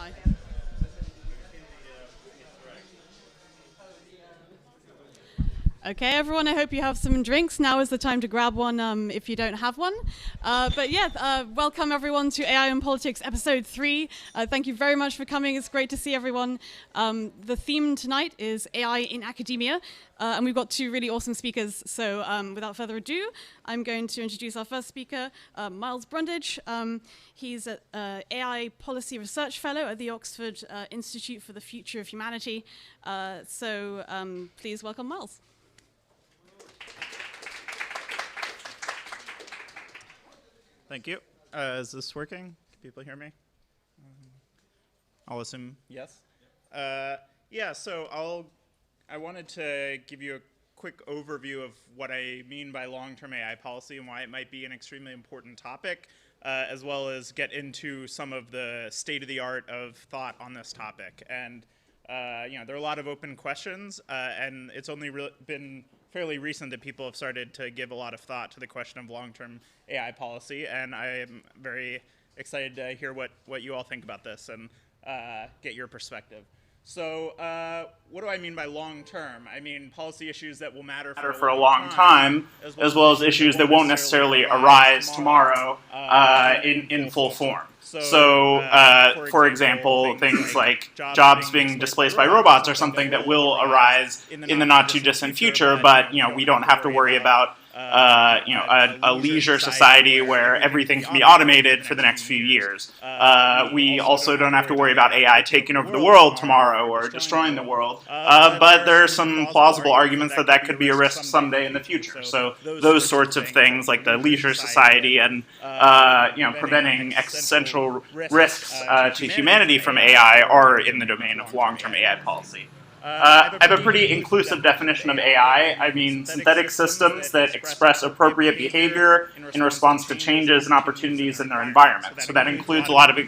Hi. Okay, everyone, I hope you have some drinks. Now is the time to grab one if you don't have one. Welcome everyone to AI and Politics episode 3. Thank you very much for coming. It's great to see everyone. The theme tonight is AI in academia, and we've got two really awesome speakers. So without further ado, I'm going to introduce our first speaker, Miles Brundage. He's an AI Policy Research Fellow at the Oxford Institute for the Future of Humanity. Please welcome Miles. Thank you. Is this working? Can people hear me? I'll assume yes. I wanted to give you a quick overview of what I mean by long-term AI policy and why it might be an extremely important topic, as well as get into some of the state-of-the-art of thought on this topic. And there are a lot of open questions, and it's only been fairly recent that people have started to give a lot of thought to the question of long-term AI policy, and I am very excited to hear what you all think about this and get your perspective. So what do I mean by long-term? I mean policy issues that will matter for a long time, as well as issues that won't necessarily arise tomorrow in full form. So, for example, things like jobs being displaced by robots are something that will arise in the not-too-distant future, but we don't have to worry about a leisure society where everything can be automated for the next few years. We also don't have to worry about AI taking over the world tomorrow or destroying the world, but there are some plausible arguments that that could be a risk someday in the future. So those sorts of things, like the leisure society and preventing existential risks to humanity from AI, are in the domain of long-term AI policy. I have a pretty inclusive definition of AI. I mean synthetic systems that express appropriate behavior in response to changes and opportunities in their environment. So that includes a lot of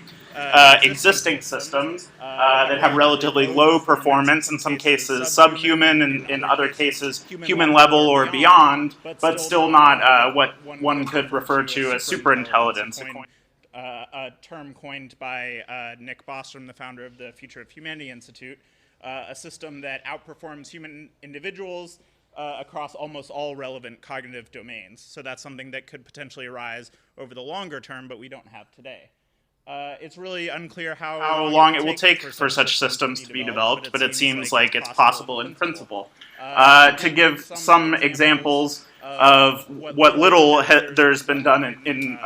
existing systems that have relatively low performance, in some cases subhuman, and in other cases human level or beyond, but still not what one could refer to as superintelligence. A term coined by Nick Bostrom, the founder of the Future of Humanity Institute. A system that outperforms human individuals across almost all relevant cognitive domains. So that's something that could potentially arise over the longer term, but we don't have today. It's really unclear how long it will take for such systems to be developed, but it seems like it's possible in principle. To give some examples of what little there's been done in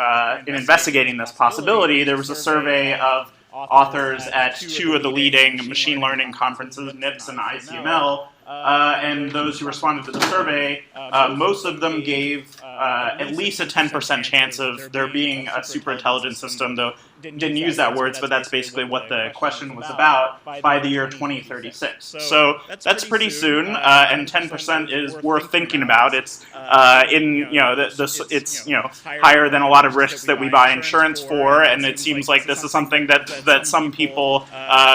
investigating this possibility, there was a survey of authors at two of the leading machine learning conferences, NIPS and ICML, and those who responded to the survey, most of them gave at least a 10% chance of there being a superintelligent system, though didn't use that words, but that's basically what the question was about, by the year 2036. So that's pretty soon, and 10% is worth thinking about. It's higher than a lot of risks that we buy insurance for, and it seems like this is something that some people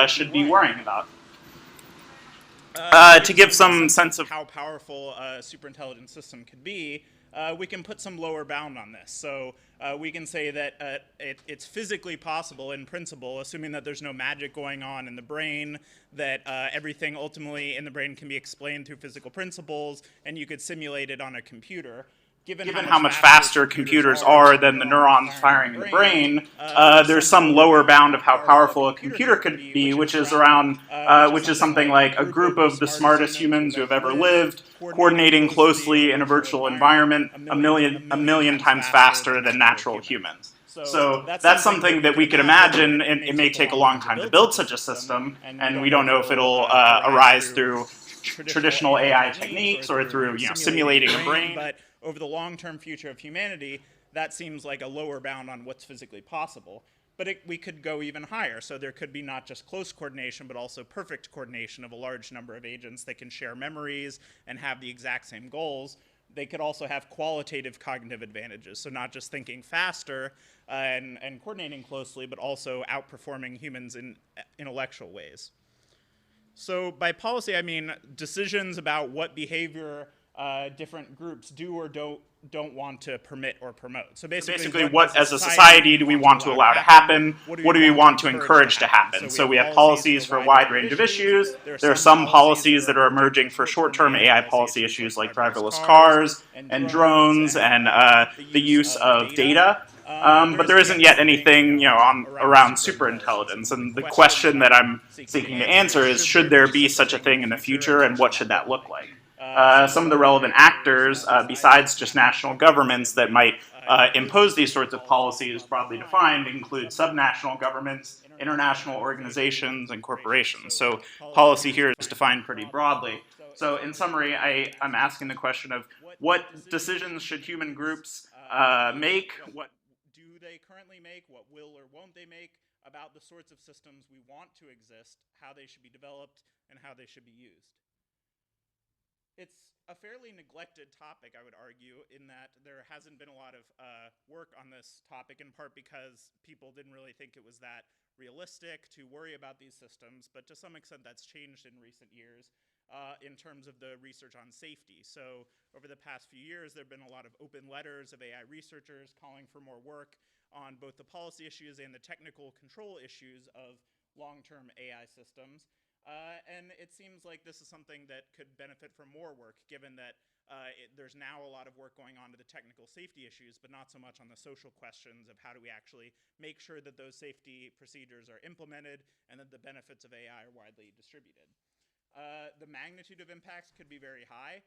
should be worrying about. To give some sense of how powerful a superintelligent system could be, we can put some lower bound on this. So we can say that it's physically possible in principle, assuming that there's no magic going on in the brain, that everything ultimately in the brain can be explained through physical principles, and you could simulate it on a computer. Given how much faster computers are than the neurons firing in the brain, there's some lower bound of how powerful a computer could be, which is something like a group of the smartest humans who have ever lived, coordinating closely in a virtual environment a million times faster than natural humans. So that's something that we could imagine, and it may take a long time to build such a system, and we don't know if it'll arise through traditional AI techniques or through simulating a brain. But over the long-term future of humanity, that seems like a lower bound on what's physically possible. But we could go even higher. So there could be not just close coordination, but also perfect coordination of a large number of agents that can share memories and have the exact same goals. They could also have qualitative cognitive advantages. So not just thinking faster and coordinating closely, but also outperforming humans in intellectual ways. So by policy, I mean decisions about what behavior different groups do or don't want to permit or promote. So basically, what as a society do we want to allow to happen? What do we want to encourage to happen? So we have policies for a wide range of issues. There are some policies that are emerging for short-term AI policy issues like driverless cars and drones and the use of data. But there isn't yet anything, around superintelligence. And the question that I'm seeking to answer is, should there be such a thing in the future, and what should that look like? Some of the relevant actors, besides just national governments that might impose these sorts of policies broadly defined, include subnational governments, international organizations, and corporations. So policy here is defined pretty broadly. So in summary, I'm asking the question of what decisions should human groups make? What do they currently make? What will or won't they make about the sorts of systems we want to exist, how they should be developed, and how they should be used? It's a fairly neglected topic, I would argue, in that there hasn't been a lot of work on this topic, in part because people didn't really think it was that realistic to worry about these systems, but to some extent that's changed in recent years in terms of the research on safety. So over the past few years, there have been a lot of open letters of AI researchers calling for more work on both the policy issues and the technical control issues of long-term AI systems. And it seems like this is something that could benefit from more work, given that there's now a lot of work going on to the technical safety issues, but not so much on the social questions of how do we actually make sure that those safety procedures are implemented and that the benefits of AI are widely distributed. The magnitude of impacts could be very high.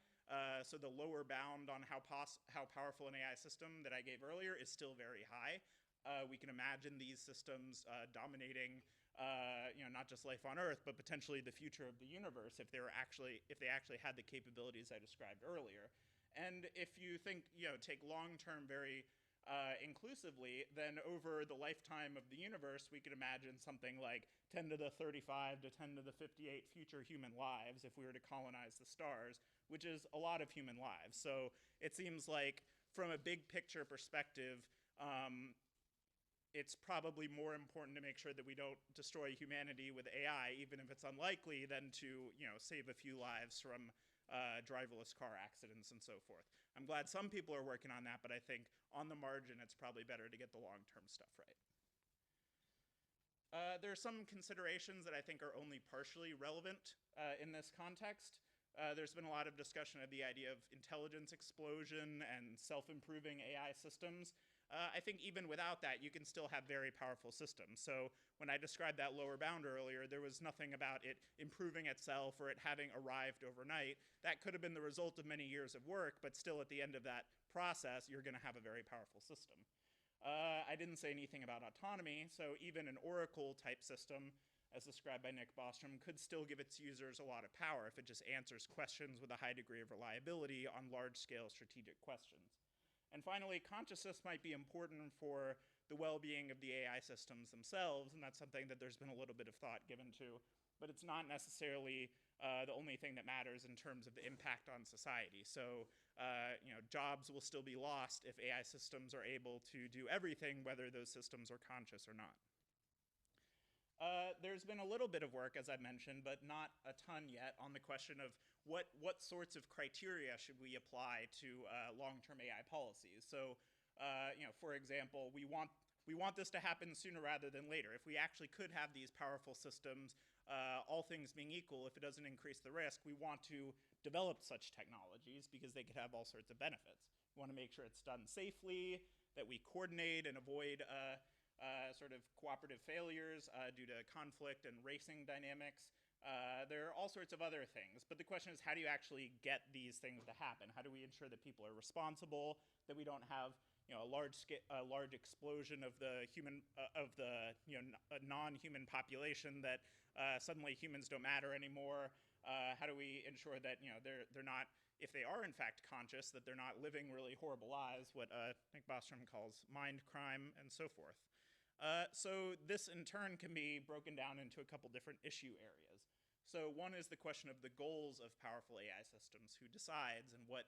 So the lower bound on how powerful an AI system that I gave earlier is still very high. We can imagine these systems dominating not just life on Earth, but potentially the future of the universe if they actually had the capabilities I described earlier. And if you think, take long-term very inclusively, then over the lifetime of the universe, we could imagine something like 10 to the 35 to 10 to the 58 future human lives if we were to colonize the stars, which is a lot of human lives. So it seems like from a big picture perspective, it's probably more important to make sure that we don't destroy humanity with AI, even if it's unlikely, than to save a few lives from driverless car accidents and so forth. I'm glad some people are working on that, but I think on the margin, it's probably better to get the long-term stuff right. There are some considerations that I think are only partially relevant in this context. There's been a lot of discussion of the idea of intelligence explosion and self-improving AI systems. I think even without that, you can still have very powerful systems. So when I described that lower bound earlier, there was nothing about it improving itself or it having arrived overnight. That could have been the result of many years of work, but still at the end of that process, you're going to have a very powerful system. I didn't say anything about autonomy, so even an Oracle-type system, as described by Nick Bostrom, could still give its users a lot of power if it just answers questions with a high degree of reliability on large-scale strategic questions. And finally, consciousness might be important for the well-being of the AI systems themselves, and that's something that there's been a little bit of thought given to, but it's not necessarily the only thing that matters in terms of the impact on society. So, jobs will still be lost if AI systems are able to do everything, whether those systems are conscious or not. There's been a little bit of work, as I mentioned, but not a ton yet, on the question of what sorts of criteria should we apply to long-term AI policies. So, for example, we want this to happen sooner rather than later. If we actually could have these powerful systems, all things being equal, if it doesn't increase the risk, we want to develop such technologies because they could have all sorts of benefits. We want to make sure it's done safely, that we coordinate and avoid sort of cooperative failures due to conflict and racing dynamics. There are all sorts of other things, but the question is, how do you actually get these things to happen? How do we ensure that people are responsible, that we don't have a large explosion of the non-human population, that suddenly humans don't matter anymore? How do we ensure that they're not, if they are in fact conscious, that they're not living really horrible lives, what Nick Bostrom calls mind crime, and so forth? So this in turn can be broken down into a couple different issue areas. So one is the question of the goals of powerful AI systems, who decides, and what,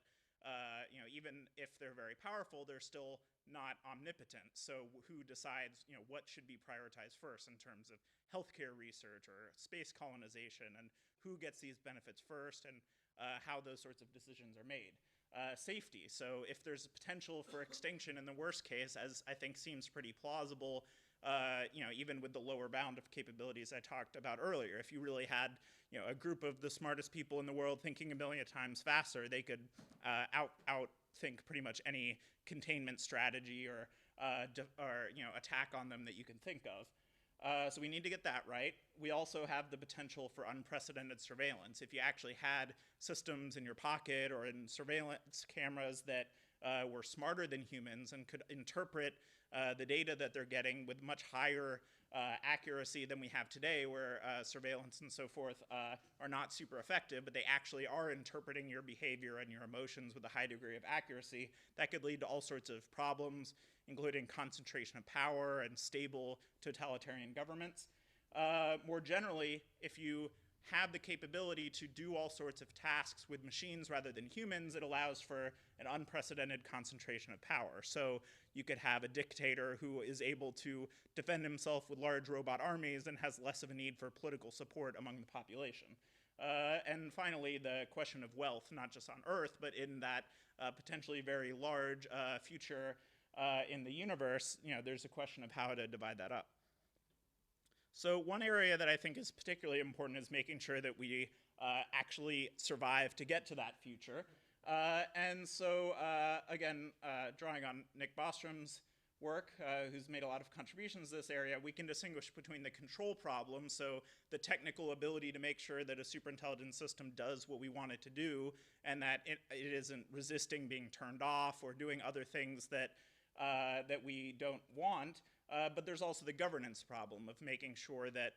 even if they're very powerful, they're still not omnipotent. So who decides, what should be prioritized first in terms of healthcare research or space colonization, and who gets these benefits first, and how those sorts of decisions are made. Safety. So if there's a potential for extinction in the worst case, as I think seems pretty plausible, even with the lower bound of capabilities I talked about earlier, if you really had, a group of the smartest people in the world thinking a million times faster, they could outthink pretty much any containment strategy or attack on them that you can think of. So we need to get that right. We also have the potential for unprecedented surveillance. If you actually had systems in your pocket or in surveillance cameras that were smarter than humans and could interpret the data that they're getting with much higher accuracy than we have today, where surveillance and so forth are not super effective, but they actually are interpreting your behavior and your emotions with a high degree of accuracy, that could lead to all sorts of problems, including concentration of power and stable totalitarian governments. More generally, if you have the capability to do all sorts of tasks with machines rather than humans, it allows for an unprecedented concentration of power. So you could have a dictator who is able to defend himself with large robot armies and has less of a need for political support among the population. And finally, the question of wealth, not just on Earth, but in that potentially very large future in the universe, there's a question of how to divide that up. So one area that I think is particularly important is making sure that we actually survive to get to that future. And so, again, drawing on Nick Bostrom's work, who's made a lot of contributions to this area, we can distinguish between the control problem, so the technical ability to make sure that a superintelligent system does what we want it to do, and that it isn't resisting being turned off or doing other things that we don't want. But there's also the governance problem of making sure that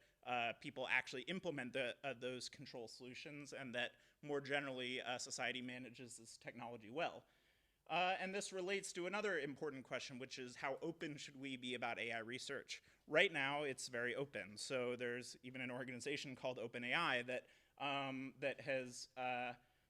people actually implement those control solutions, and that more generally society manages this technology well. And this relates to another important question, which is how open should we be about AI research? Right now, it's very open. So there's even an organization called OpenAI that has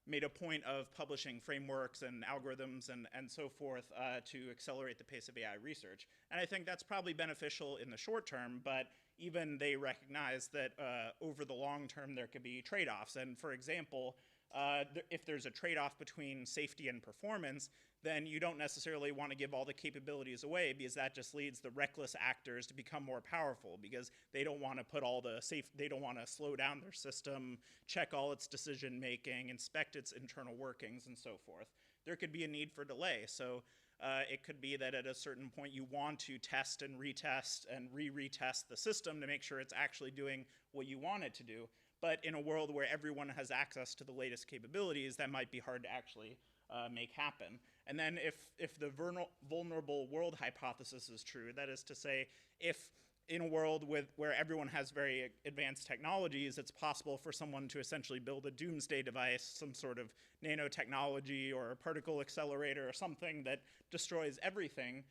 made a point of publishing frameworks and algorithms and so forth to accelerate the pace of AI research. And I think that's probably beneficial in the short term, but even they recognize that over the long term there could be trade-offs. And for example, if there's a trade-off between safety and performance, then you don't necessarily want to give all the capabilities away, because that just leads the reckless actors to become more powerful, because they don't want to put all the they don't want to slow down their system, check all its decision making, inspect its internal workings, and so forth. There could be a need for delay. So it could be that at a certain point you want to test and retest and retest the system to make sure it's actually doing what you want it to do. But in a world where everyone has access to the latest capabilities, that might be hard to actually make happen. And then if the vulnerable world hypothesis is true, that is to say, if in a world where everyone has very advanced technologies, it's possible for someone to essentially build a doomsday device, some sort of nanotechnology or a particle accelerator or something that destroys everything,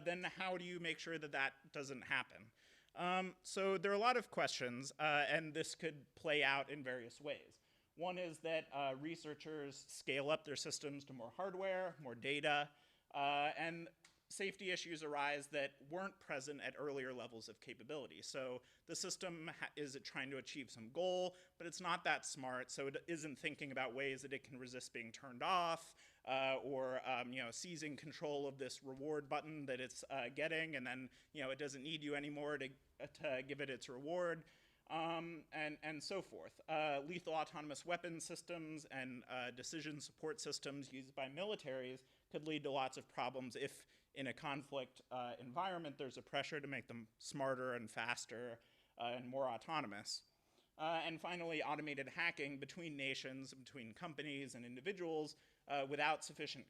then how do you make sure that that doesn't happen? So there are a lot of questions, and this could play out in various ways. One is that researchers scale up their systems to more hardware, more data, and safety issues arise that weren't present at earlier levels of capability. So the system is trying to achieve some goal, but it's not that smart, so it isn't thinking about ways that it can resist being turned off, or seizing control of this reward button that it's getting, and then it doesn't need you anymore to give it its reward. And so forth. Lethal autonomous weapon systems and decision support systems used by militaries could lead to lots of problems if in a conflict environment there's a pressure to make them smarter and faster and more autonomous. And finally, automated hacking between nations, between companies and individuals without sufficient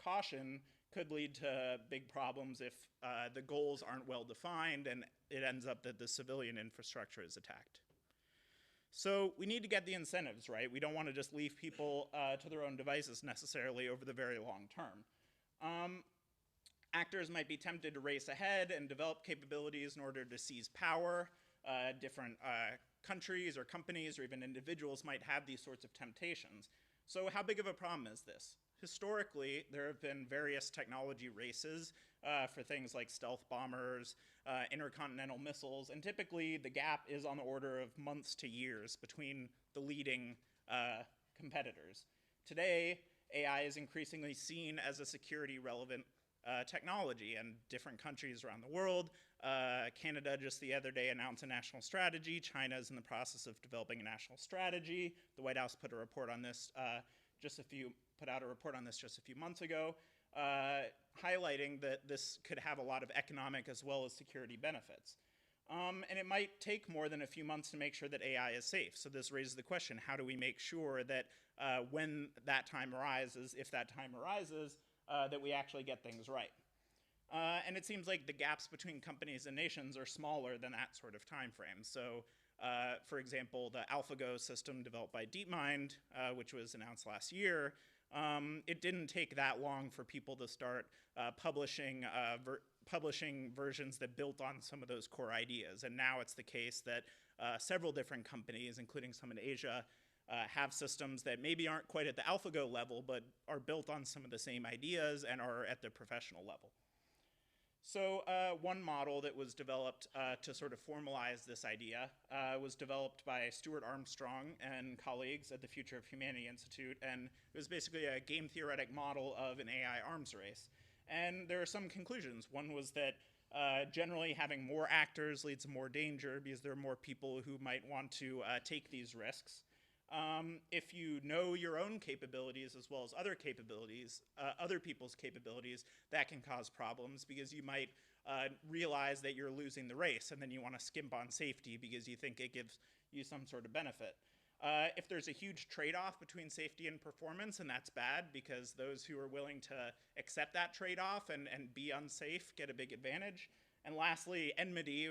caution could lead to big problems if the goals aren't well defined and it ends up that the civilian infrastructure is attacked. So we need to get the incentives right. We don't want to just leave people to their own devices necessarily over the very long term. Actors might be tempted to race ahead and develop capabilities in order to seize power. Different countries or companies or even individuals might have these sorts of temptations. So how big of a problem is this? Historically, there have been various technology races for things like stealth bombers, intercontinental missiles, and typically the gap is on the order of months to years between the leading competitors. Today, AI is increasingly seen as a security-relevant technology, and different countries around the world. Canada just the other day announced a national strategy. China is in the process of developing a national strategy. The White House put out a report on this just a few months ago, highlighting that this could have a lot of economic as well as security benefits. And it might take more than a few months to make sure that AI is safe. So this raises the question, how do we make sure that when that time arises, if that time arises, that we actually get things right? And it seems like the gaps between companies and nations are smaller than that sort of time frame. So for example, the AlphaGo system developed by DeepMind, which was announced last year, it didn't take that long for people to start publishing versions that built on some of those core ideas. And now it's the case that several different companies, including some in Asia, have systems that maybe aren't quite at the AlphaGo level, but are built on some of the same ideas and are at the professional level. So one model that was developed to sort of formalize this idea was developed by Stuart Armstrong and colleagues at the Future of Humanity Institute, and it was basically a game theoretic model of an AI arms race. And there are some conclusions. One was that generally having more actors leads to more danger because there are more people who might want to take these risks. If you know your own capabilities as well as other capabilities, other people's capabilities, that can cause problems because you might realize that you're losing the race and then you want to skimp on safety because you think it gives you some sort of benefit. If there's a huge trade-off between safety and performance, and that's bad because those who are willing to accept that trade-off and be unsafe get a big advantage. And lastly, enmity,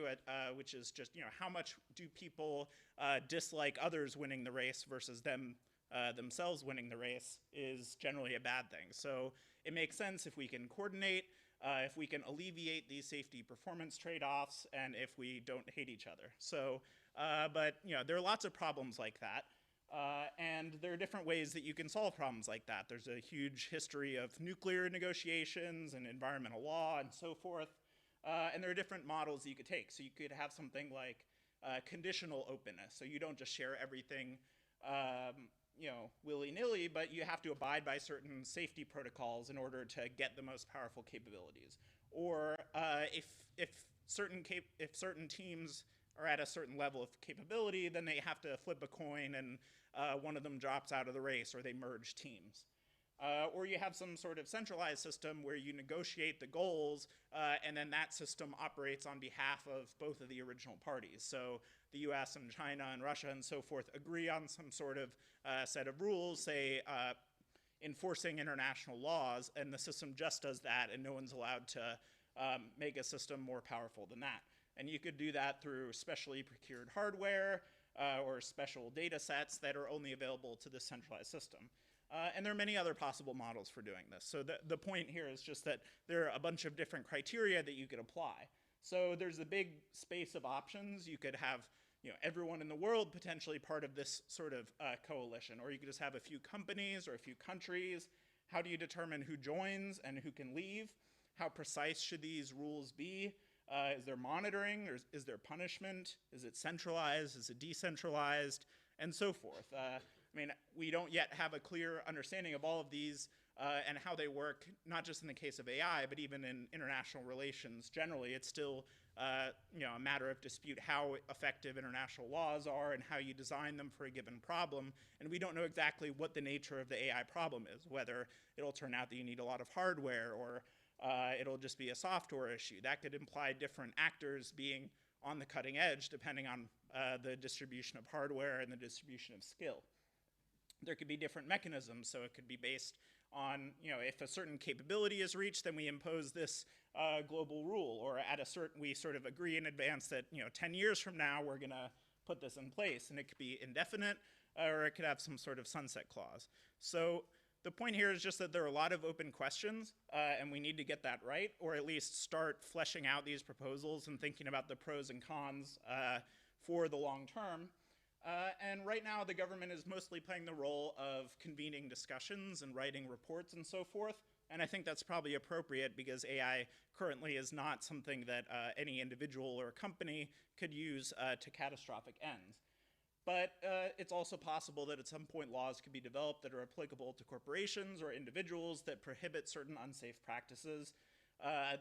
which is just, how much do people dislike others winning the race versus themselves winning the race is generally a bad thing. So it makes sense if we can coordinate, if we can alleviate these safety performance trade-offs, and if we don't hate each other. So, but there are lots of problems like that. And there are different ways that you can solve problems like that. There's a huge history of nuclear negotiations and environmental law and so forth. And there are different models you could take. So you could have something like conditional openness. So you don't just share everything willy-nilly, but you have to abide by certain safety protocols in order to get the most powerful capabilities. Or if certain teams are at a certain level of capability, then they have to flip a coin and one of them drops out of the race or they merge teams. Or you have some sort of centralized system where you negotiate the goals and then that system operates on behalf of both of the original parties. So the US and China and Russia and so forth agree on some sort of set of rules, say enforcing international laws, and the system just does that and no one's allowed to make a system more powerful than that. And you could do that through specially procured hardware or special data sets that are only available to this centralized system. And there are many other possible models for doing this. So the point here is just that there are a bunch of different criteria that you could apply. So there's a big space of options. You could have everyone in the world potentially part of this sort of coalition, or you could just have a few companies or a few countries. How do you determine who joins and who can leave? How precise should these rules be? Is there monitoring, or is there punishment? Is it centralized? Is it decentralized? And so forth. We don't yet have a clear understanding of all of these and how they work, not just in the case of AI, but even in international relations generally. It's still a matter of dispute how effective international laws are and how you design them for a given problem. And we don't know exactly what the nature of the AI problem is, whether it'll turn out that you need a lot of hardware or it'll just be a software issue. That could imply different actors being on the cutting edge depending on the distribution of hardware and the distribution of skill. There could be different mechanisms, so it could be based on, if a certain capability is reached, then we impose this global rule, or we sort of agree in advance that 10 years from now we're going to put this in place, and it could be indefinite, or it could have some sort of sunset clause. So the point here is just that there are a lot of open questions, and we need to get that right, or at least start fleshing out these proposals and thinking about the pros and cons for the long term. And right now, the government is mostly playing the role of convening discussions and writing reports and so forth. And I think that's probably appropriate because AI currently is not something that any individual or company could use to catastrophic ends. But it's also possible that at some point laws could be developed that are applicable to corporations or individuals that prohibit certain unsafe practices.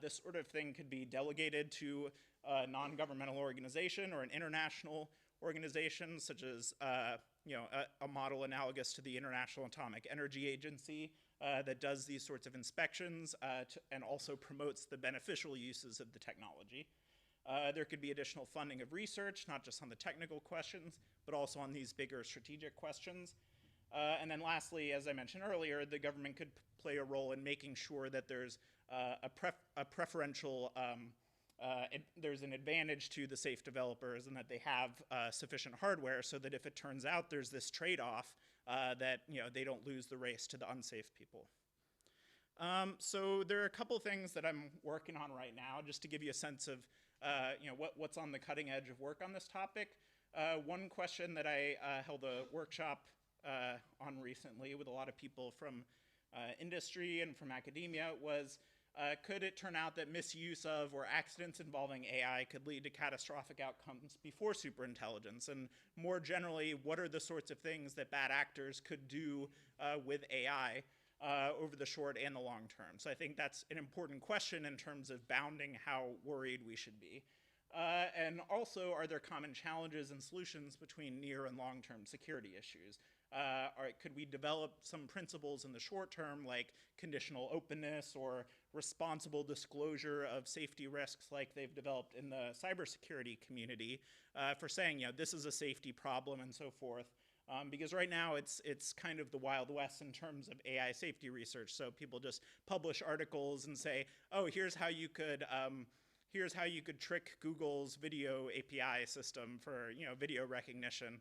This sort of thing could be delegated to a non-governmental organization or an international organization, such as a model analogous to the International Atomic Energy Agency that does these sorts of inspections and also promotes the beneficial uses of the technology. There could be additional funding of research, not just on the technical questions, but also on these bigger strategic questions. And then lastly, as I mentioned earlier, the government could play a role in making sure that there's a preferential, there's an advantage to the safe developers and that they have sufficient hardware so that if it turns out there's this trade-off, that they don't lose the race to the unsafe people. So there are a couple things that I'm working on right now, just to give you a sense of what's on the cutting edge of work on this topic. One question that I held a workshop on recently with a lot of people from industry and from academia was, could it turn out that misuse of or accidents involving AI could lead to catastrophic outcomes before superintelligence? And more generally, what are the sorts of things that bad actors could do with AI over the short and the long term? So I think that's an important question in terms of bounding how worried we should be. And also, are there common challenges and solutions between near and long-term security issues? Could we develop some principles in the short term, like conditional openness or responsible disclosure of safety risks like they've developed in the cybersecurity community for saying, this is a safety problem and so forth? Because right now it's kind of the Wild West in terms of AI safety research. So people just publish articles and say, oh, here's how you could trick Google's video API system for video recognition.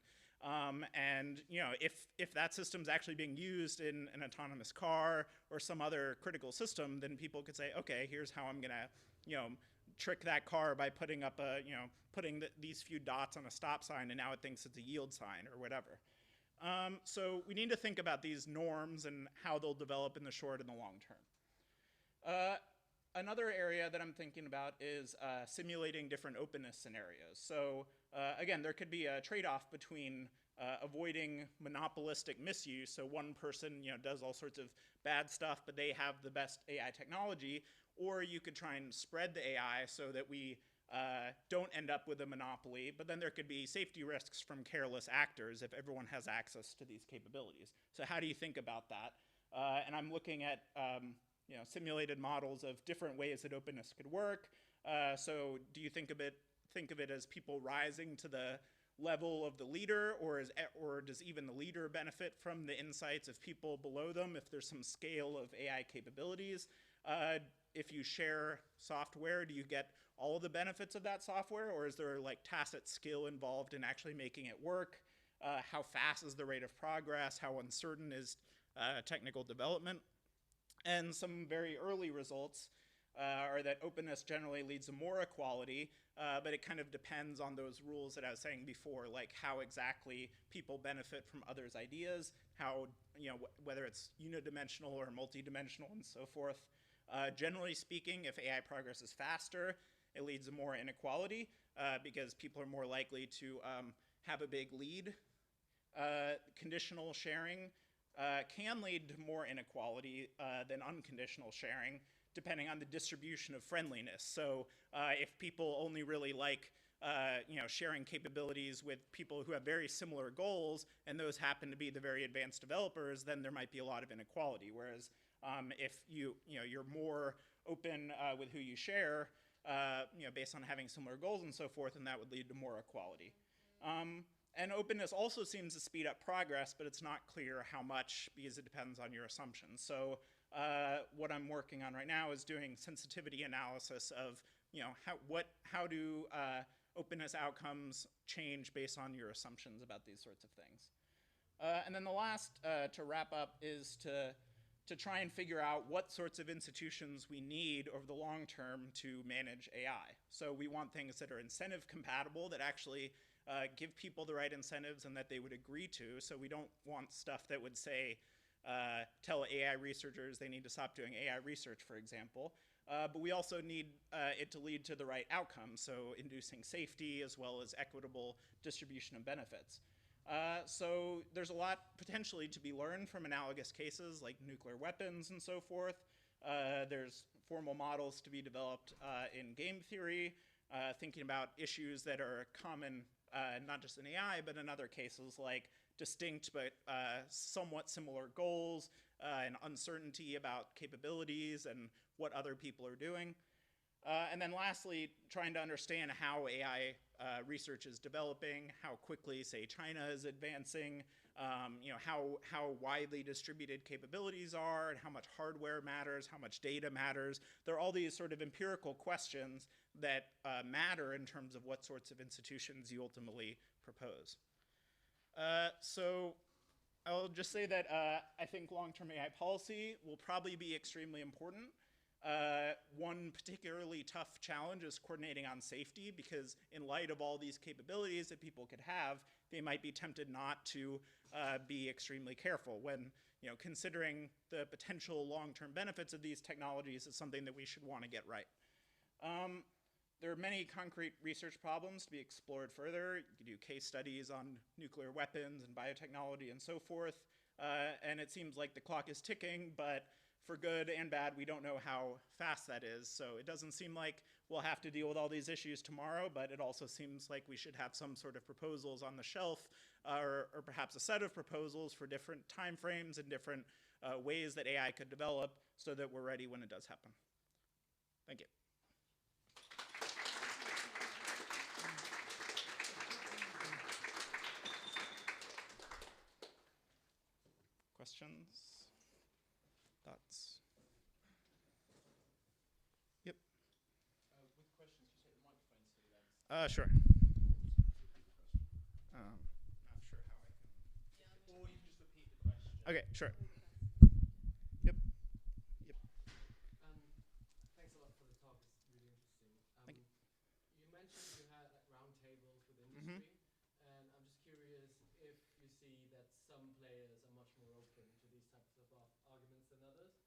And if that system's actually being used in an autonomous car or some other critical system, then people could say, okay, here's how I'm gonna trick that car by putting up these few dots on a stop sign, and now it thinks it's a yield sign or whatever. So we need to think about these norms and how they'll develop in the short and the long term. Another area that I'm thinking about is simulating different openness scenarios. So again, there could be a trade-off between avoiding monopolistic misuse. So one person does all sorts of bad stuff, but they have the best AI technology. Or you could try and spread the AI so that we don't end up with a monopoly. But then there could be safety risks from careless actors if everyone has access to these capabilities. So how do you think about that? And I'm looking at simulated models of different ways that openness could work. So do you think of it as people rising to the level of the leader, or does even the leader benefit from the insights of people below them if there's some scale of AI capabilities? If you share software, do you get all of the benefits of that software, or is there like tacit skill involved in actually making it work? How fast is the rate of progress? How uncertain is technical development? And some very early results are that openness generally leads to more equality, but it kind of depends on those rules that I was saying before, like how exactly people benefit from others' ideas, how whether it's unidimensional or multidimensional and so forth. Generally speaking, if AI progress is faster, it leads to more inequality because people are more likely to have a big lead. Conditional sharing can lead to more inequality than unconditional sharing, depending on the distribution of friendliness. So if people only really like sharing capabilities with people who have very similar goals, and those happen to be the very advanced developers, then there might be a lot of inequality. Whereas if you're more open with who you share, based on having similar goals and so forth, and that would lead to more equality. And openness also seems to speed up progress, but it's not clear how much because it depends on your assumptions. So what I'm working on right now is doing sensitivity analysis of how do openness outcomes change based on your assumptions about these sorts of things. And then the last to wrap up is to try and figure out what sorts of institutions we need over the long term to manage AI. So we want things that are incentive compatible, that actually give people the right incentives and that they would agree to. So we don't want stuff that would say, tell AI researchers they need to stop doing AI research, for example. But we also need it to lead to the right outcomes, so inducing safety as well as equitable distribution of benefits. So there's a lot potentially to be learned from analogous cases like nuclear weapons and so forth. There's formal models to be developed in game theory, thinking about issues that are common not just in AI, but in other cases like distinct but somewhat similar goals and uncertainty about capabilities and what other people are doing. And then lastly, trying to understand how AI research is developing, how quickly, say, China is advancing, how widely distributed capabilities are, and how much hardware matters, how much data matters. There are all these sort of empirical questions that matter in terms of what sorts of institutions you ultimately propose. So I'll just say that I think long-term AI policy will probably be extremely important. One particularly tough challenge is coordinating on safety, because in light of all these capabilities that people could have, they might be tempted not to be extremely careful when considering the potential long-term benefits of these technologies is something that we should want to get right. There are many concrete research problems to be explored further. You could do case studies on nuclear weapons and biotechnology and so forth. And it seems like the clock is ticking, but for good and bad, we don't know how fast that is. So it doesn't seem like we'll have to deal with all these issues tomorrow, but it also seems like we should have some sort of proposals on the shelf, or perhaps a set of proposals for different timeframes and different ways that AI could develop so that we're ready when it does happen. Thank you. Questions? Thoughts? Yep. With questions, you take the microphone to them. Sure. Not sure how I can. Or you can just repeat the question. Okay, sure. Yep. Yep. Thanks a lot for the talk. It's really interesting. Thank you. You mentioned you had like roundtables with industry, and I'm just curious if you see that some players are much more open to these types of arguments than others.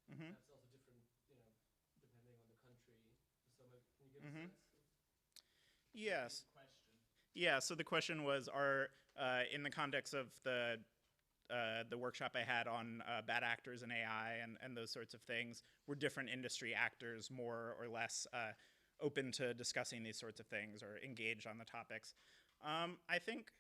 Perhaps also different, depending on the country. So can you give a sense? Yes. Question. Yeah. So the question was, in the context of the workshop I had on bad actors in AI and those sorts of things, were different industry actors more or less open to discussing these sorts of things or engaged on the topics? I think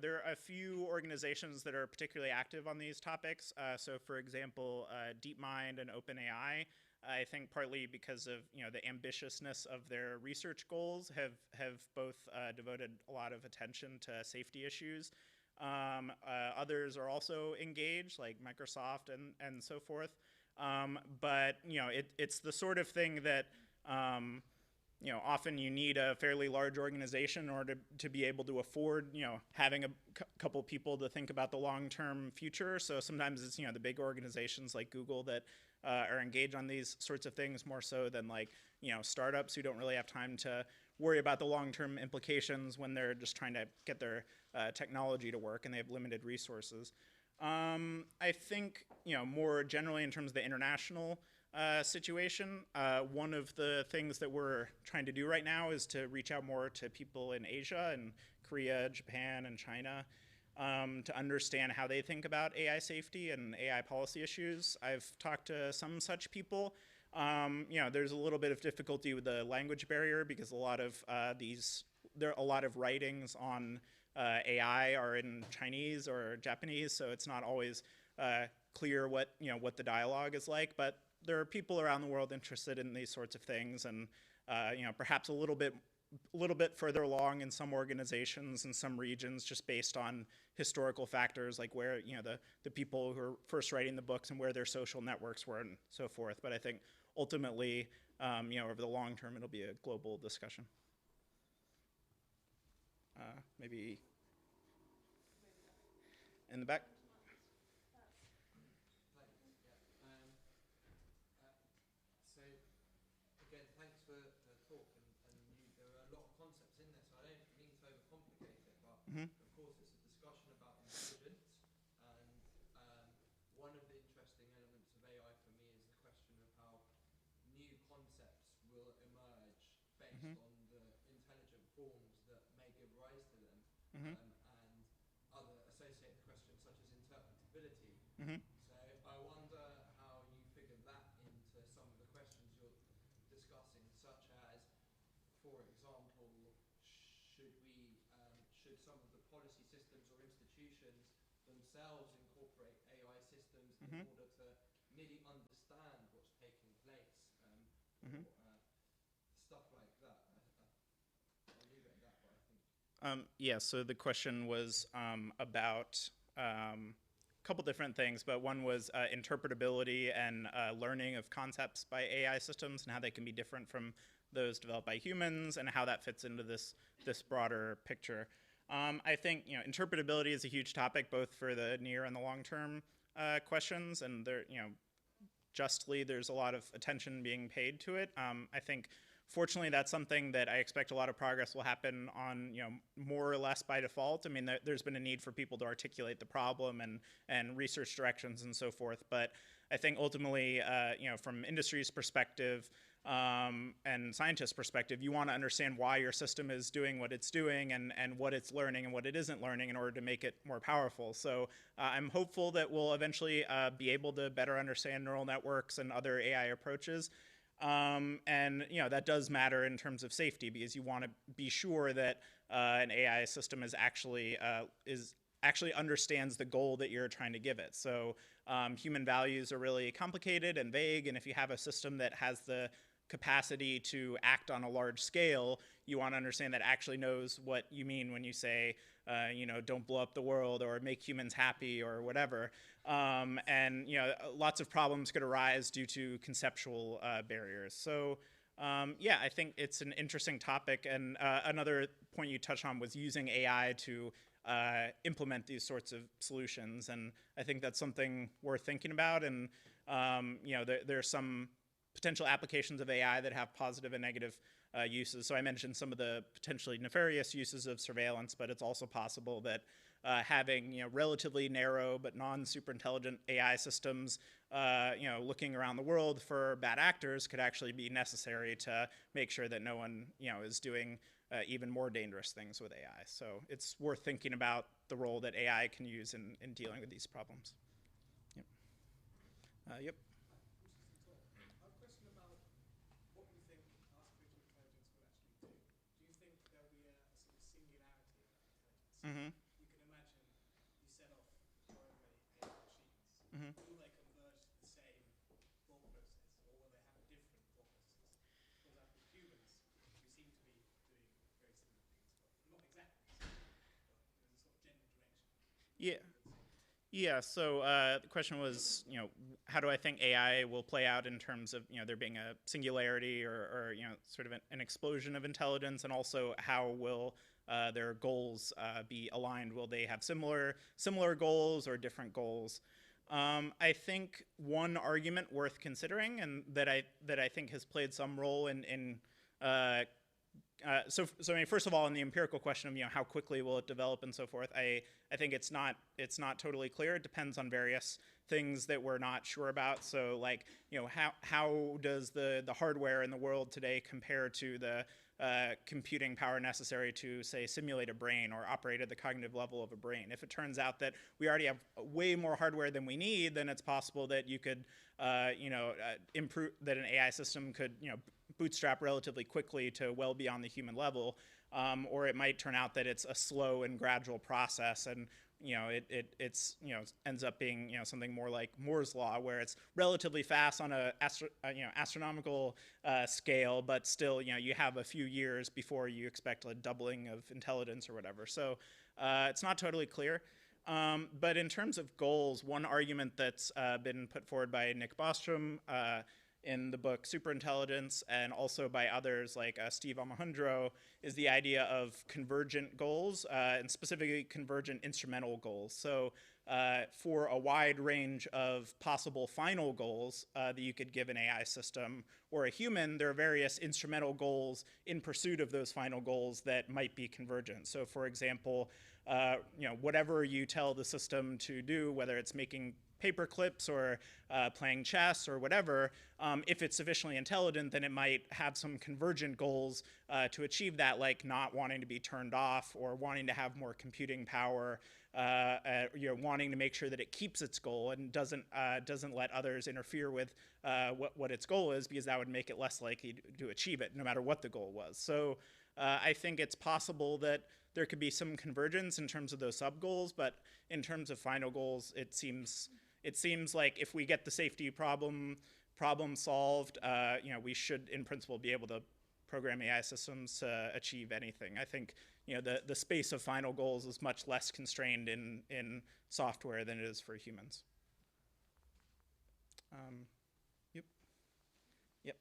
there are a few organizations that are particularly active on these topics. So, for example, DeepMind and OpenAI, I think partly because of the ambitiousness of their research goals, have both devoted a lot of attention to safety issues. Others are also engaged, like Microsoft and so forth. But it's the sort of thing that often you need a fairly large organization in order to be able to afford, having a couple people to think about the long-term future. So sometimes it's, the big organizations like Google that are engaged on these sorts of things more so than like, startups who don't really have time to worry about the long-term implications when they're just trying to get their technology to work and they have limited resources. I think, more generally in terms of the international situation, one of the things that we're trying to do right now is to reach out more to people in Asia and Korea, Japan, and China to understand how they think about AI safety and AI policy issues. I've talked to some such people. There's a little bit of difficulty with the language barrier because a lot of writings on AI are in Chinese or Japanese, so it's not always clear what the dialogue is like. But there are people around the world interested in these sorts of things, and perhaps a little bit further along in some organizations in some regions, just based on historical factors like where the people who are first writing the books and where their social networks were and so forth. But I think ultimately, over the long term, it'll be a global discussion. Maybe in the back. So again, thanks for the talk, and there are a lot of concepts in there, so I don't mean to overcomplicate it, but of course it's a discussion about intelligence, and one of the interesting elements of AI for me is the question of how new concepts will emerge based on the intelligent forms that may give rise to them, and other compatibility. So I wonder how you figure that into some of the questions you're discussing, such as, for example, should some of the policy systems or institutions themselves incorporate AI systems in order to merely understand what's taking place, or stuff like that. I'll leave it at that, but I think. Yeah, so the question was about a couple different things, but one was interpretability and learning of concepts by AI systems and how they can be different from those developed by humans and how that fits into this broader picture. I think interpretability is a huge topic both for the near and the long-term questions, and there justly there's a lot of attention being paid to it. I think fortunately that's something that I expect a lot of progress will happen on more or less by default. I mean there's been a need for people to articulate the problem and research directions and so forth, but I think ultimately from industry's perspective and scientists' perspective, you want to understand why your system is doing what it's doing and what it's learning and what it isn't learning in order to make it more powerful. So I'm hopeful that we'll eventually be able to better understand neural networks and other AI approaches. And that does matter in terms of safety, because you want to be sure that an AI system is actually understands the goal that you're trying to give it. So human values are really complicated and vague, and if you have a system that has the capacity to act on a large scale, you want to understand that it actually knows what you mean when you say, don't blow up the world or make humans happy or whatever. And lots of problems could arise due to conceptual barriers. So I think it's an interesting topic. And another point you touched on was using AI to implement these sorts of solutions. And I think that's something worth thinking about. And there's some potential applications of AI that have positive and negative uses. So I mentioned some of the potentially nefarious uses of surveillance, but it's also possible that having relatively narrow but non-super intelligent AI systems looking around the world for bad actors could actually be necessary to make sure that no one is doing even more dangerous things with AI. So it's worth thinking about the role that AI can use in dealing with these problems. Yep. Yep. Mm-hmm. You can imagine you set off however AI machines. Will they converge to the same thought process, or will they have a different thought process? For example, humans, we seem to be doing very similar things, but not exactly the same, but there's a sort of general direction. Yeah. Yeah, so the question was, how do I think AI will play out in terms of, there being a singularity or sort of an explosion of intelligence, and also how will their goals be aligned? Will they have similar goals or different goals? I think one argument worth considering, and that I think has played some role in so I mean, first of all, in the empirical question of how quickly will it develop and so forth, I think it's not totally clear. It depends on various things that we're not sure about. So like how does the hardware in the world today compare to the computing power necessary to, say, simulate a brain or operate at the cognitive level of a brain? If it turns out that we already have way more hardware than we need, then it's possible that you could improve, that an AI system could bootstrap relatively quickly to well beyond the human level, or it might turn out that it's a slow and gradual process, and it's ends up being something more like Moore's law, where it's relatively fast on a astronomical scale, but still you have a few years before you expect a doubling of intelligence or whatever. So it's not totally clear. But in terms of goals, one argument that's been put forward by Nick Bostrom in the book Superintelligence, and also by others like Steve Alejandro, is the idea of convergent goals, and specifically convergent instrumental goals. So for a wide range of possible final goals that you could give an AI system or a human, there are various instrumental goals in pursuit of those final goals that might be convergent. So for example, whatever you tell the system to do, whether it's making paper clips or playing chess or whatever, If it's sufficiently intelligent, then it might have some convergent goals to achieve that, like not wanting to be turned off or wanting to have more computing power, wanting to make sure that it keeps its goal and doesn't let others interfere with what its goal is, because that would make it less likely to achieve it, no matter what the goal was. So I think it's possible that there could be some convergence in terms of those sub goals, but in terms of final goals, it seems like if we get the safety problem solved, we should in principle be able to program AI systems to achieve anything. I think the space of final goals is much less constrained in software than it is for humans. Yep. Yep.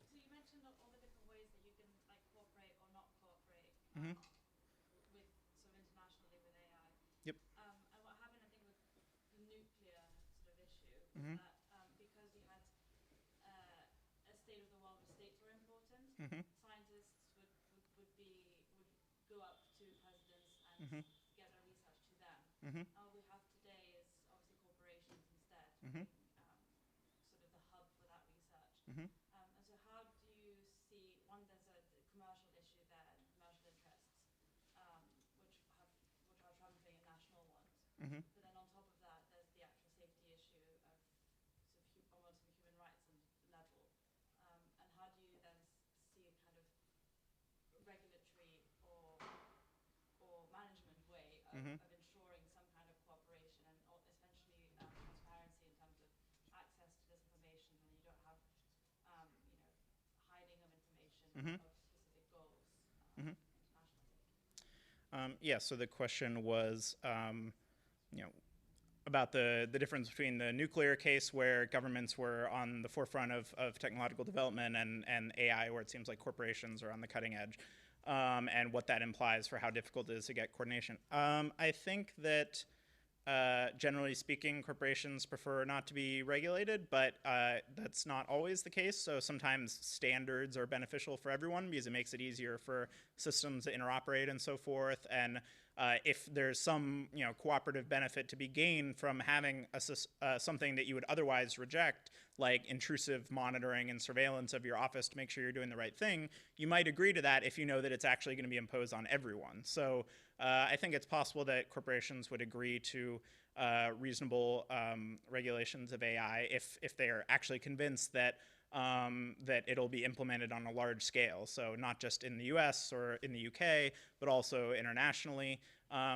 So you mentioned all the different ways that you can like cooperate or not cooperate Mm-hmm. with sort of internationally with AI. Yep. And what happened, I think, with the nuclear sort of issue was Mm-hmm. that because you had a state of the world where states were important, Mm-hmm. scientists would go up to presidents and Mm-hmm. get their research to them. Mm-hmm. What we have today is obviously corporations instead, Mm-hmm. sort of the hub for that research. Mm-hmm. And so how do you see, one, there's a commercial issue there and commercial interests, which are trumping national ones. Mm-hmm. But then on top of that, there's the actual safety issue of sort of almost the human rights level. And how do you then see a kind of regulatory or management way of, Mm-hmm. of ensuring some kind of cooperation and essentially transparency in terms of access to this information, and you don't have hiding of information Mm-hmm. of specific goals Mm-hmm. internationally? Yeah, so the question was, about the difference between the nuclear case where governments were on the forefront of technological development and AI where it seems like corporations are on the cutting edge, and what that implies for how difficult it is to get coordination. I think that generally speaking, corporations prefer not to be regulated, but that's not always the case. So sometimes standards are beneficial for everyone because it makes it easier for systems to interoperate and so forth. And if there's some cooperative benefit to be gained from having something that you would otherwise reject, like intrusive monitoring and surveillance of your office to make sure you're doing the right thing, you might agree to that if you know that it's actually going to be imposed on everyone. So I think it's possible that corporations would agree to reasonable regulations of AI if they are actually convinced that that it'll be implemented on a large scale. So not just in the US or in the UK, but also internationally.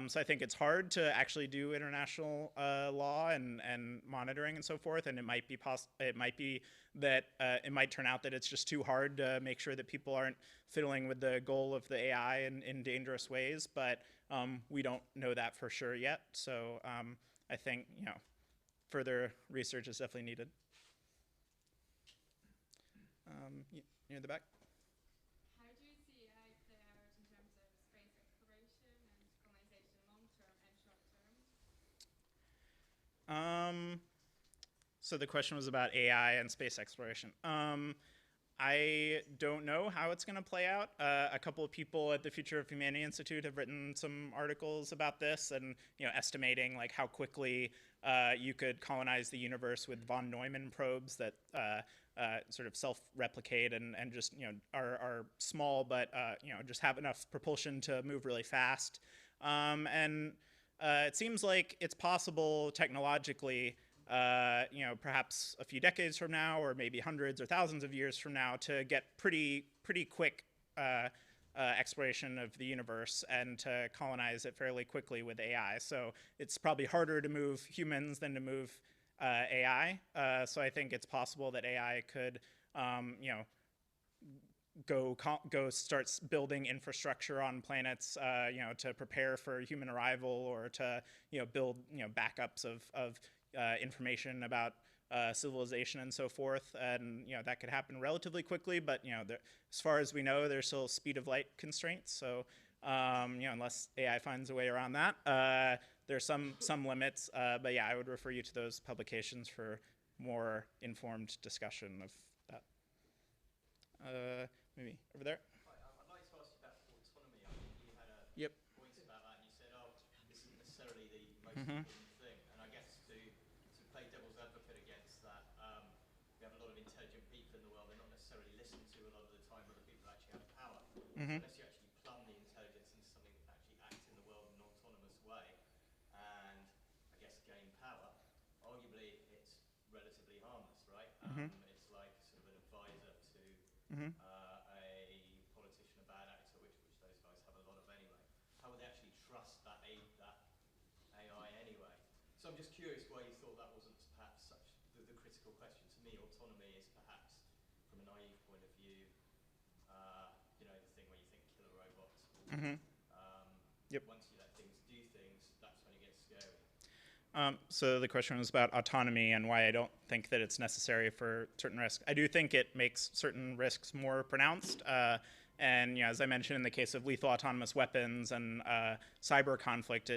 So I think it's hard to actually do international law and monitoring and so forth. And it might be that it might turn out that it's just too hard to make sure that people aren't fiddling with the goal of the AI in dangerous ways. But we don't know that for sure yet. So I think further research is definitely needed. Near the back. How do you see AI play out in terms of space exploration and colonization long term and short term? So the question was about AI and space exploration. I don't know how it's going to play out. A couple of people at the Future of Humanity Institute have written some articles about this, and estimating like how quickly you could colonize the universe with von Neumann probes that sort of self-replicate and just are small, but just have enough propulsion to move really fast. And it seems like it's possible technologically, perhaps a few decades from now, or maybe hundreds or thousands of years from now, to get pretty quick exploration of the universe and to colonize it fairly quickly with AI. So it's probably harder to move humans than to move AI. So I think it's possible that AI could, go start building infrastructure on planets, to prepare for human arrival, or to build backups of information about civilization and so forth, and that could happen relatively quickly. But as far as we know, there's still speed of light constraints. So unless AI finds a way around that, there's some limits. But yeah, I would refer you to those publications for more informed discussion of that. Maybe over there. I'd like to ask you about autonomy. I think you had a Yep. point about that, and you said, "Oh, this isn't necessarily the most important thing." And I guess to play devil's advocate against that, necessarily listen to a lot of the time other people actually have power. Mhm. Unless you actually plumb the intelligence into something that actually acts in the world in an autonomous way and, I guess, gain power, arguably it's relatively harmless, right? Mhm. It's like sort of an advisor to Mhm. a politician, a bad actor, which those guys have a lot of anyway. How would they actually trust that AI anyway? So I'm just curious why you thought that wasn't perhaps such the critical question. To me, autonomy is perhaps, from a naive point of view, you know, the thing where you think killer robots. Mhm. Yep. Once you let things do things, that's when it gets scary. So the question was about autonomy and why I don't think that it's necessary for certain risks. I do think it makes certain risks more pronounced. And as I mentioned in the case of lethal autonomous weapons and cyber conflict,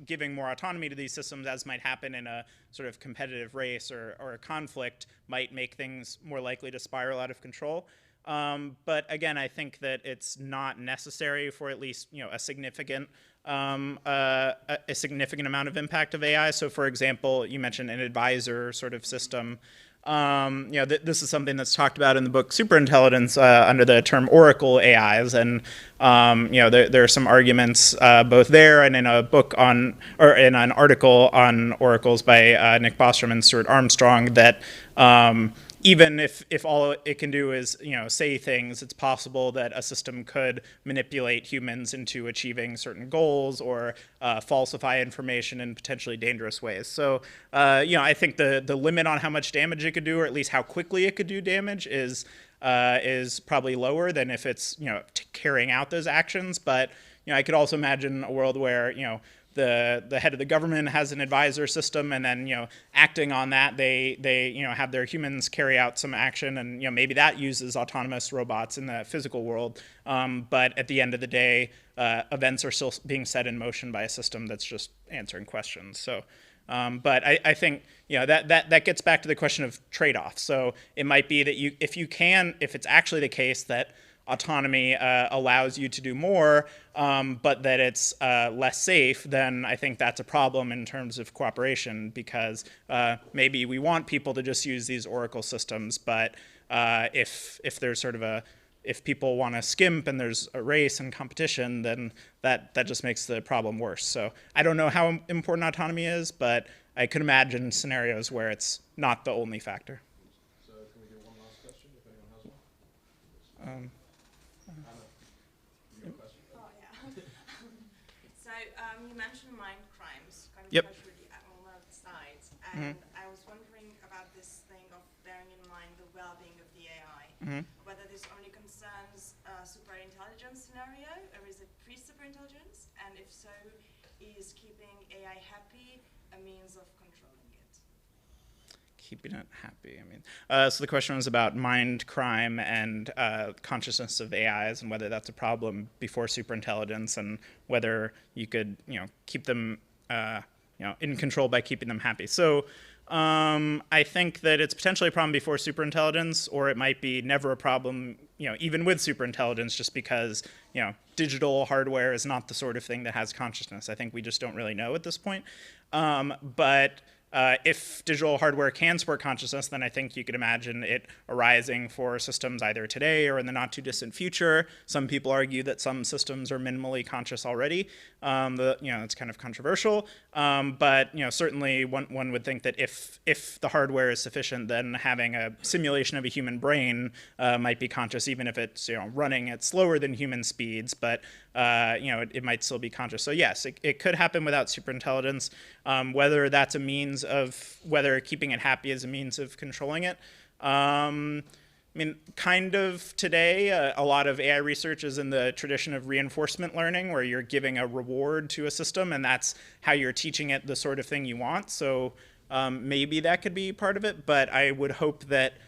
giving more autonomy to these systems, as might happen in a sort of competitive race or a conflict, might make things more likely to spiral out of control. But again, I think that it's not necessary for at least a significant amount of impact of AI. So, for example, you mentioned an advisor sort of system. This is something that's talked about in the book Superintelligence under the term Oracle AIs, and there are some arguments both there and in a book or in an article on oracles by Nick Bostrom and Stuart Armstrong that even if all it can do is say things, it's possible that a system could manipulate humans into achieving certain goals or falsify information in potentially dangerous ways. So I think the limit on how much damage it could do, or at least how quickly it could do damage, is probably lower than if it's carrying out those actions. But I could also imagine a world where the head of the government has an advisor system, and then acting on that, they have their humans carry out some action, and maybe that uses autonomous robots in the physical world. But at the end of the day, events are still being set in motion by a system that's just answering questions. So, but I think that gets back to the question of trade-offs. So it might be that if it's actually the case that autonomy allows you to do more, but that it's less safe, then I think that's a problem in terms of cooperation, because maybe we want people to just use these Oracle systems, but if there's sort of if people want to skimp and there's a race and competition, then that just makes the problem worse. So I don't know how important autonomy is, but I could imagine scenarios where it's not the only factor. So can we do one last question, if anyone has one? So you mentioned mind crimes kind of Yep. casually on one of the slides, and I was wondering about this thing of bearing in mind the well-being of the AI, whether this only concerns superintelligence scenario, or is it pre-superintelligence, and if so, is keeping AI happy a means of controlling it? Keeping it happy. So the question was about mind crime and consciousness of AIs, and whether that's a problem before superintelligence, and whether you could, keep them, in control by keeping them happy. So I think that it's potentially a problem before superintelligence, or it might be never a problem, even with superintelligence, just because, digital hardware is not the sort of thing that has consciousness. I think we just don't really know at this point. But if digital hardware can support consciousness, then I think you could imagine it arising for systems either today or in the not too distant future. Some people argue that some systems are minimally conscious already. It's kind of controversial, but certainly one would think that if the hardware is sufficient, then having a simulation of a human brain might be conscious, even if it's running at slower than human speeds. But it might still be conscious. So yes, it could happen without superintelligence. Whether that's a means of, whether keeping it happy is a means of controlling it. Kind of today, a lot of AI research is in the tradition of reinforcement learning, where you're giving a reward to a system, and that's how you're teaching it the sort of thing you want. So maybe that could be part of it, but I would hope that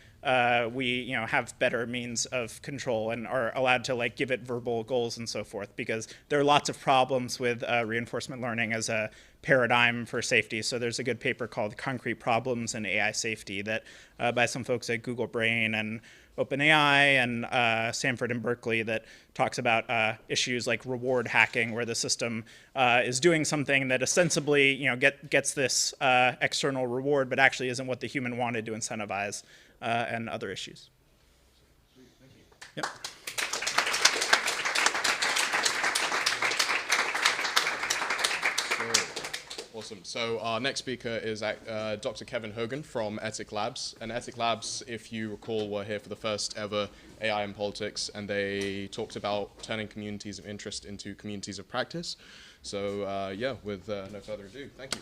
we have better means of control and are allowed to give it verbal goals and so forth, because there are lots of problems with reinforcement learning as a paradigm for safety. So there's a good paper called Concrete Problems in AI Safety that by some folks at Google Brain and OpenAI and Stanford and Berkeley that talks about issues like reward hacking, where the system is doing something that ostensibly gets this external reward, but actually isn't what the human wanted to incentivize, and other issues. Awesome. So our next speaker is Dr. Kevin Hogan from Ethic Labs. And Ethic Labs, if you recall, were here for the first ever AI in politics, and they talked about turning communities of interest into communities of practice. So yeah, with no further ado, thank you.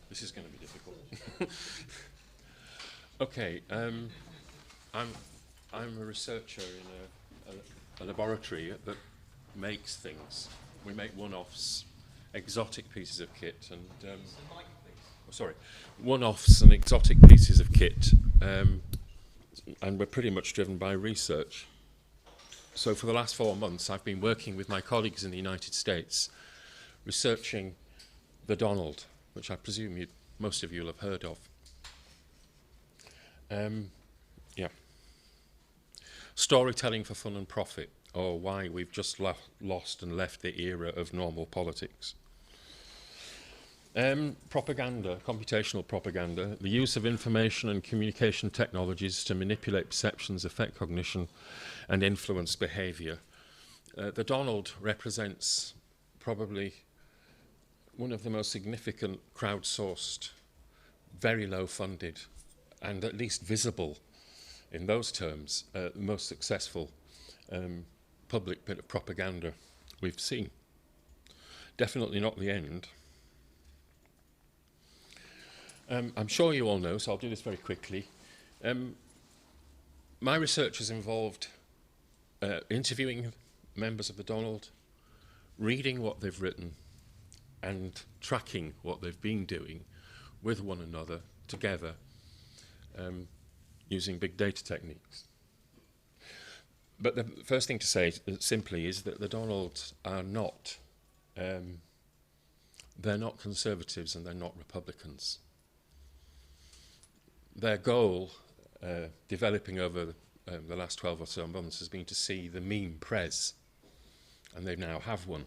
This is going to be difficult. Okay, I'm a researcher in a laboratory that makes things. We make one-offs, exotic pieces of kit, and one-offs and exotic pieces of kit, and we're pretty much driven by research. So for the last 4 months, I've been working with my colleagues in the United States, researching the Donald, which I presume most of you will have heard of. Yeah. Storytelling for fun and profit, or why we've just lost and left the era of normal politics. Propaganda, computational propaganda, the use of information and communication technologies to manipulate perceptions, affect cognition, and influence behavior. The Donald represents probably one of the most significant crowdsourced, very low funded, and at least visible in those terms, most successful public bit of propaganda we've seen. Definitely not the end. I'm sure you all know, so I'll do this very quickly. My research has involved interviewing members of the Donald, reading what they've written, and tracking what they've been doing with one another together using big data techniques. But the first thing to say simply is that the Donalds are not, they're not conservatives and they're not Republicans. Their goal, developing over the last 12 or so months, has been to see the meme prez, and they now have one.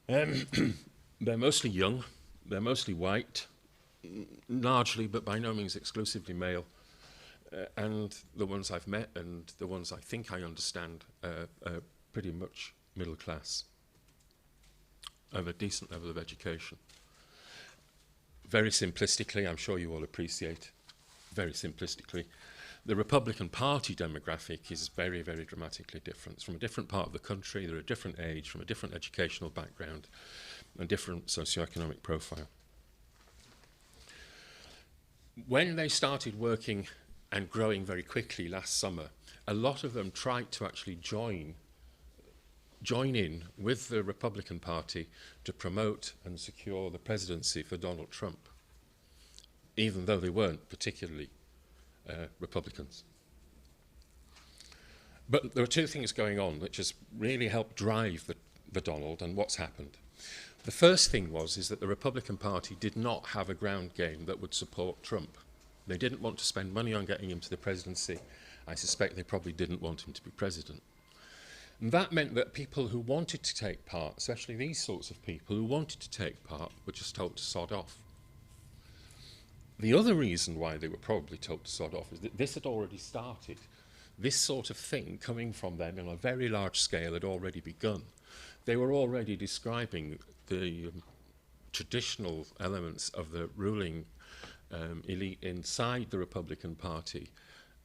They're mostly young, they're mostly white, largely, but by no means exclusively male. And the ones I've met and the ones I think I understand are pretty much middle class, of a decent level of education. Very simplistically, I'm sure you all appreciate, very simplistically, the Republican Party demographic is very, very dramatically different. It's from a different part of the country, they're a different age, from a different educational background, and different socioeconomic profile. When they started working and growing very quickly last summer, a lot of them tried to actually join in with the Republican Party to promote and secure the presidency for Donald Trump, even though they weren't particularly Republicans. But there are two things going on which has really helped drive the Donald and what's happened. The first thing is that the Republican Party did not have a ground game that would support Trump. They didn't want to spend money on getting him to the presidency. I suspect they probably didn't want him to be president. And that meant that people who wanted to take part, especially these sorts of people who wanted to take part, were just told to sod off. The other reason why they were probably told to sod off is that this had already started. This sort of thing coming from them on a very large scale had already begun. They were already describing the traditional elements of the ruling elite inside the Republican Party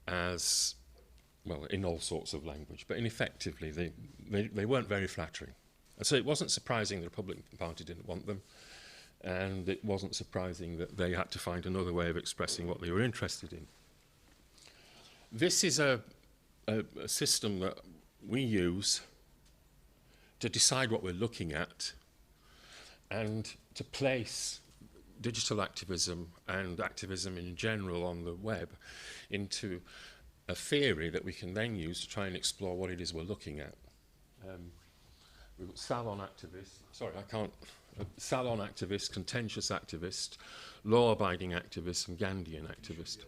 as, well, in all sorts of language, but effectively they weren't very flattering. And so it wasn't surprising the Republican Party didn't want them, and it wasn't surprising that they had to find another way of expressing what they were interested in. This is a system that we use to decide what we're looking at and to place digital activism and activism in general on the web into a theory that we can then use to try and explore what it is we're looking at. We've got salon activist, salon activist, contentious activist, law-abiding activist, and Gandhian activist.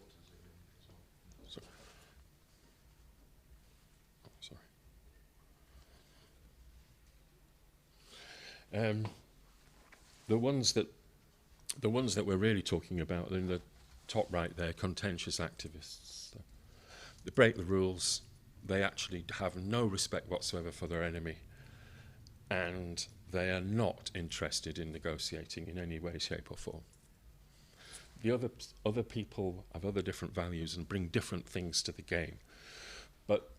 The ones that we're really talking about are in the top right there, contentious activists. They break the rules. They actually have no respect whatsoever for their enemy, and they are not interested in negotiating in any way, shape or form. The other people have other different values and bring different things to the game. But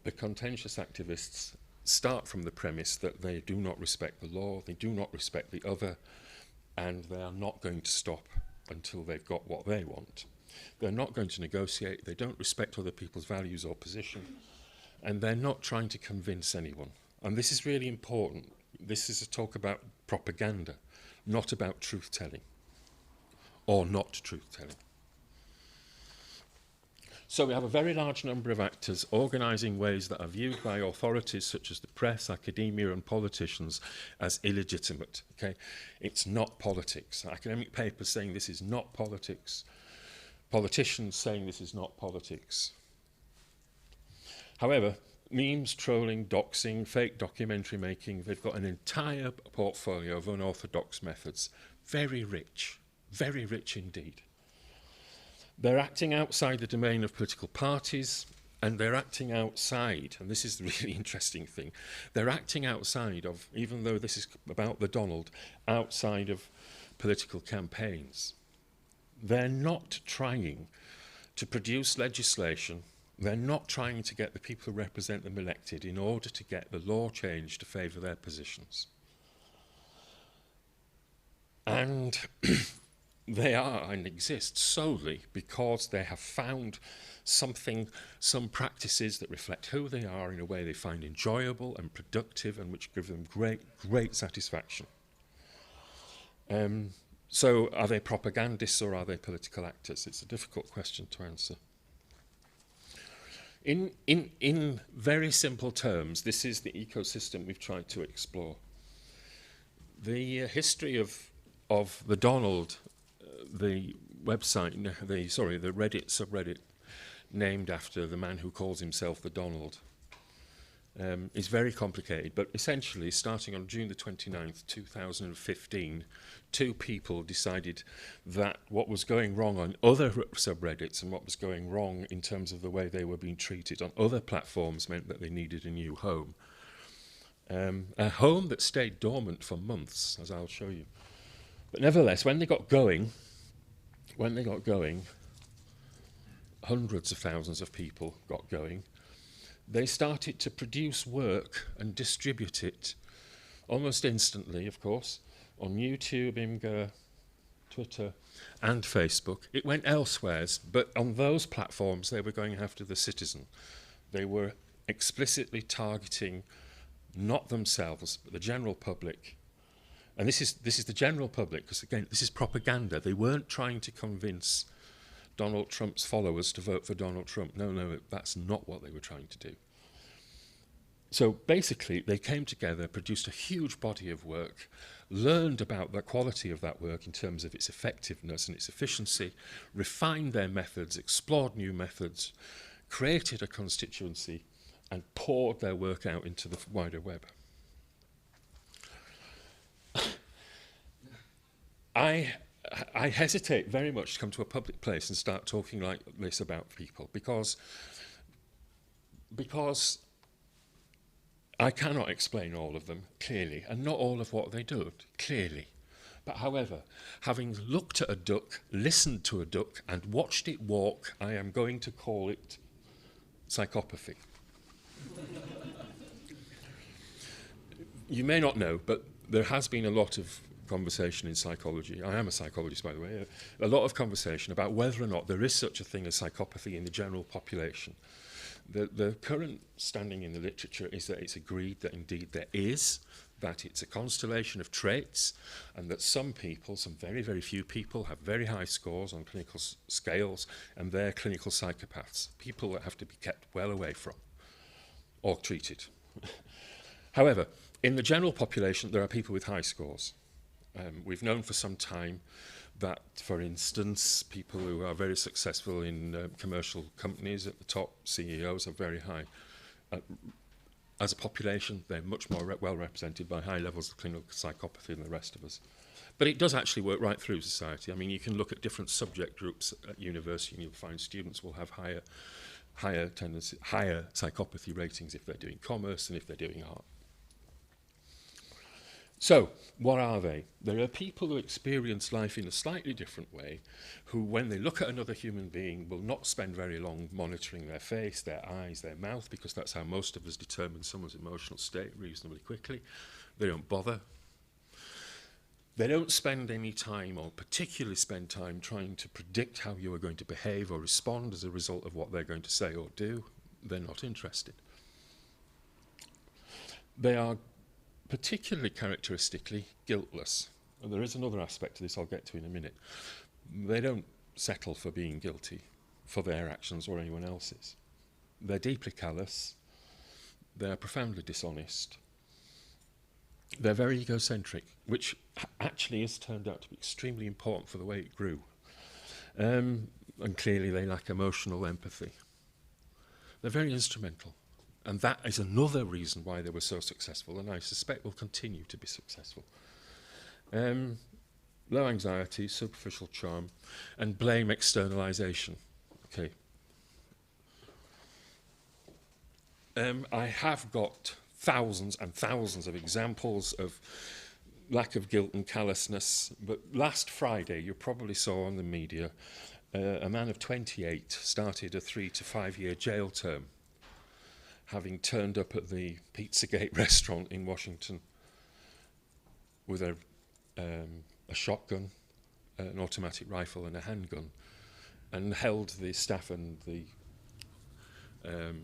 the contentious activists start from the premise that they do not respect the law, they do not respect the other, and they are not going to stop until they've got what they want. They're not going to negotiate, they don't respect other people's values or position, and they're not trying to convince anyone. And this is really important. This is a talk about propaganda, not about truth-telling, or not truth-telling. So we have a very large number of actors organising ways that are viewed by authorities such as the press, academia and politicians as illegitimate. Okay? It's not politics. Academic papers saying this is not politics. Politicians saying this is not politics. However, memes, trolling, doxing, fake documentary making, they've got an entire portfolio of unorthodox methods. Very rich indeed. They're acting outside the domain of political parties, and they're acting outside, and this is the really interesting thing, they're acting outside of, even though this is about the Donald, outside of political campaigns. They're not trying to produce legislation, they're not trying to get the people who represent them elected in order to get the law changed to favour their positions. And they are and exist solely because they have found something, some practices that reflect who they are in a way they find enjoyable and productive and which give them great satisfaction. So are they propagandists or are they political actors? It's a difficult question to answer. In very simple terms, this is the ecosystem we've tried to explore. The history of the Donald, the website, the Reddit subreddit named after the man who calls himself the Donald, is very complicated, but essentially starting on June the 29th, 2015, two people decided that what was going wrong on other subreddits and what was going wrong in terms of the way they were being treated on other platforms meant that they needed a new home. A home that stayed dormant for months, as I'll show you. But nevertheless, when they got going, hundreds of thousands of people got going. They started to produce work and distribute it almost instantly, of course, on YouTube, Imgur, Twitter, and Facebook. It went elsewhere, but on those platforms they were going after the citizen. They were explicitly targeting not themselves, but the general public. And this is the general public, because again, this is propaganda. They weren't trying to convince Donald Trump's followers to vote for Donald Trump. No, that's not what they were trying to do. So basically, they came together, produced a huge body of work, learned about the quality of that work in terms of its effectiveness and its efficiency, refined their methods, explored new methods, created a constituency, and poured their work out into the wider web. I hesitate very much to come to a public place and start talking like this about people because I cannot explain all of them clearly, and not all of what they do clearly. But however, having looked at a duck, listened to a duck, and watched it walk, I am going to call it psychopathy. You may not know, but there has been a lot of conversation in psychology. I am a psychologist, by the way. A lot of conversation about whether or not there is such a thing as psychopathy in the general population. The current standing in the literature is that it's agreed that indeed there is, that it's a constellation of traits, and that some people, some very, very few people, have very high scores on clinical scales, and they're clinical psychopaths, people that have to be kept well away from or treated. However, in the general population, there are people with high scores. We've known for some time that, for instance, people who are very successful in commercial companies at the top, CEOs, are very high, as a population, they're much more well represented by high levels of clinical psychopathy than the rest of us. But it does actually work right through society. I mean, you can look at different subject groups at university and you'll find students will have higher psychopathy ratings if they're doing commerce than if they're doing art. So, what are they? There are people who experience life in a slightly different way, who, when they look at another human being, will not spend very long monitoring their face, their eyes, their mouth, because that's how most of us determine someone's emotional state reasonably quickly. They don't bother. They don't spend any time, or particularly spend time, trying to predict how you are going to behave or respond as a result of what they're going to say or do. They're not interested. They are particularly characteristically guiltless. And there is another aspect to this I'll get to in a minute. They don't settle for being guilty for their actions or anyone else's. They're deeply callous. They're profoundly dishonest. They're very egocentric, which actually has turned out to be extremely important for the way it grew. And clearly they lack emotional empathy. They're very instrumental. And that is another reason why they were so successful, and I suspect will continue to be successful. Low anxiety, superficial charm, and blame externalization. Okay. I have got thousands and thousands of examples of lack of guilt and callousness, but last Friday you probably saw on the media a man of 28 started a 3 to 5 year jail term, having turned up at the Pizzagate restaurant in Washington with a shotgun, an automatic rifle and a handgun, and held the staff and the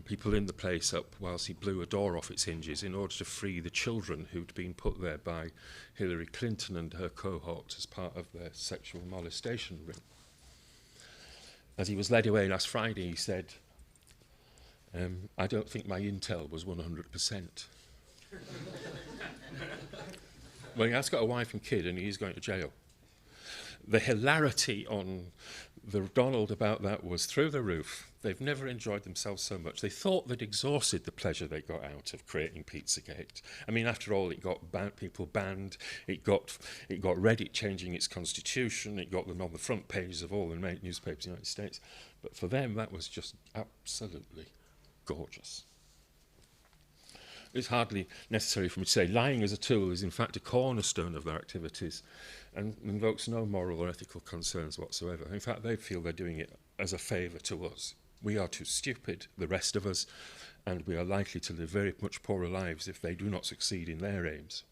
people in the place up whilst he blew a door off its hinges in order to free the children who'd been put there by Hillary Clinton and her cohort as part of their sexual molestation ring. As he was led away last Friday, he said, I don't think my intel was 100%. Well, he has got a wife and kid and he's going to jail. The hilarity on the Donald about that was through the roof. They've never enjoyed themselves so much. They thought they'd exhausted the pleasure they got out of creating Pizzagate. I mean, after all, it got people banned. It got Reddit changing its constitution. It got them on the front pages of all the newspapers in the United States. But for them, that was just absolutely gorgeous. It's hardly necessary for me to say lying as a tool is in fact a cornerstone of their activities and invokes no moral or ethical concerns whatsoever. In fact, they feel they're doing it as a favour to us. We are too stupid, the rest of us, and we are likely to live very much poorer lives if they do not succeed in their aims.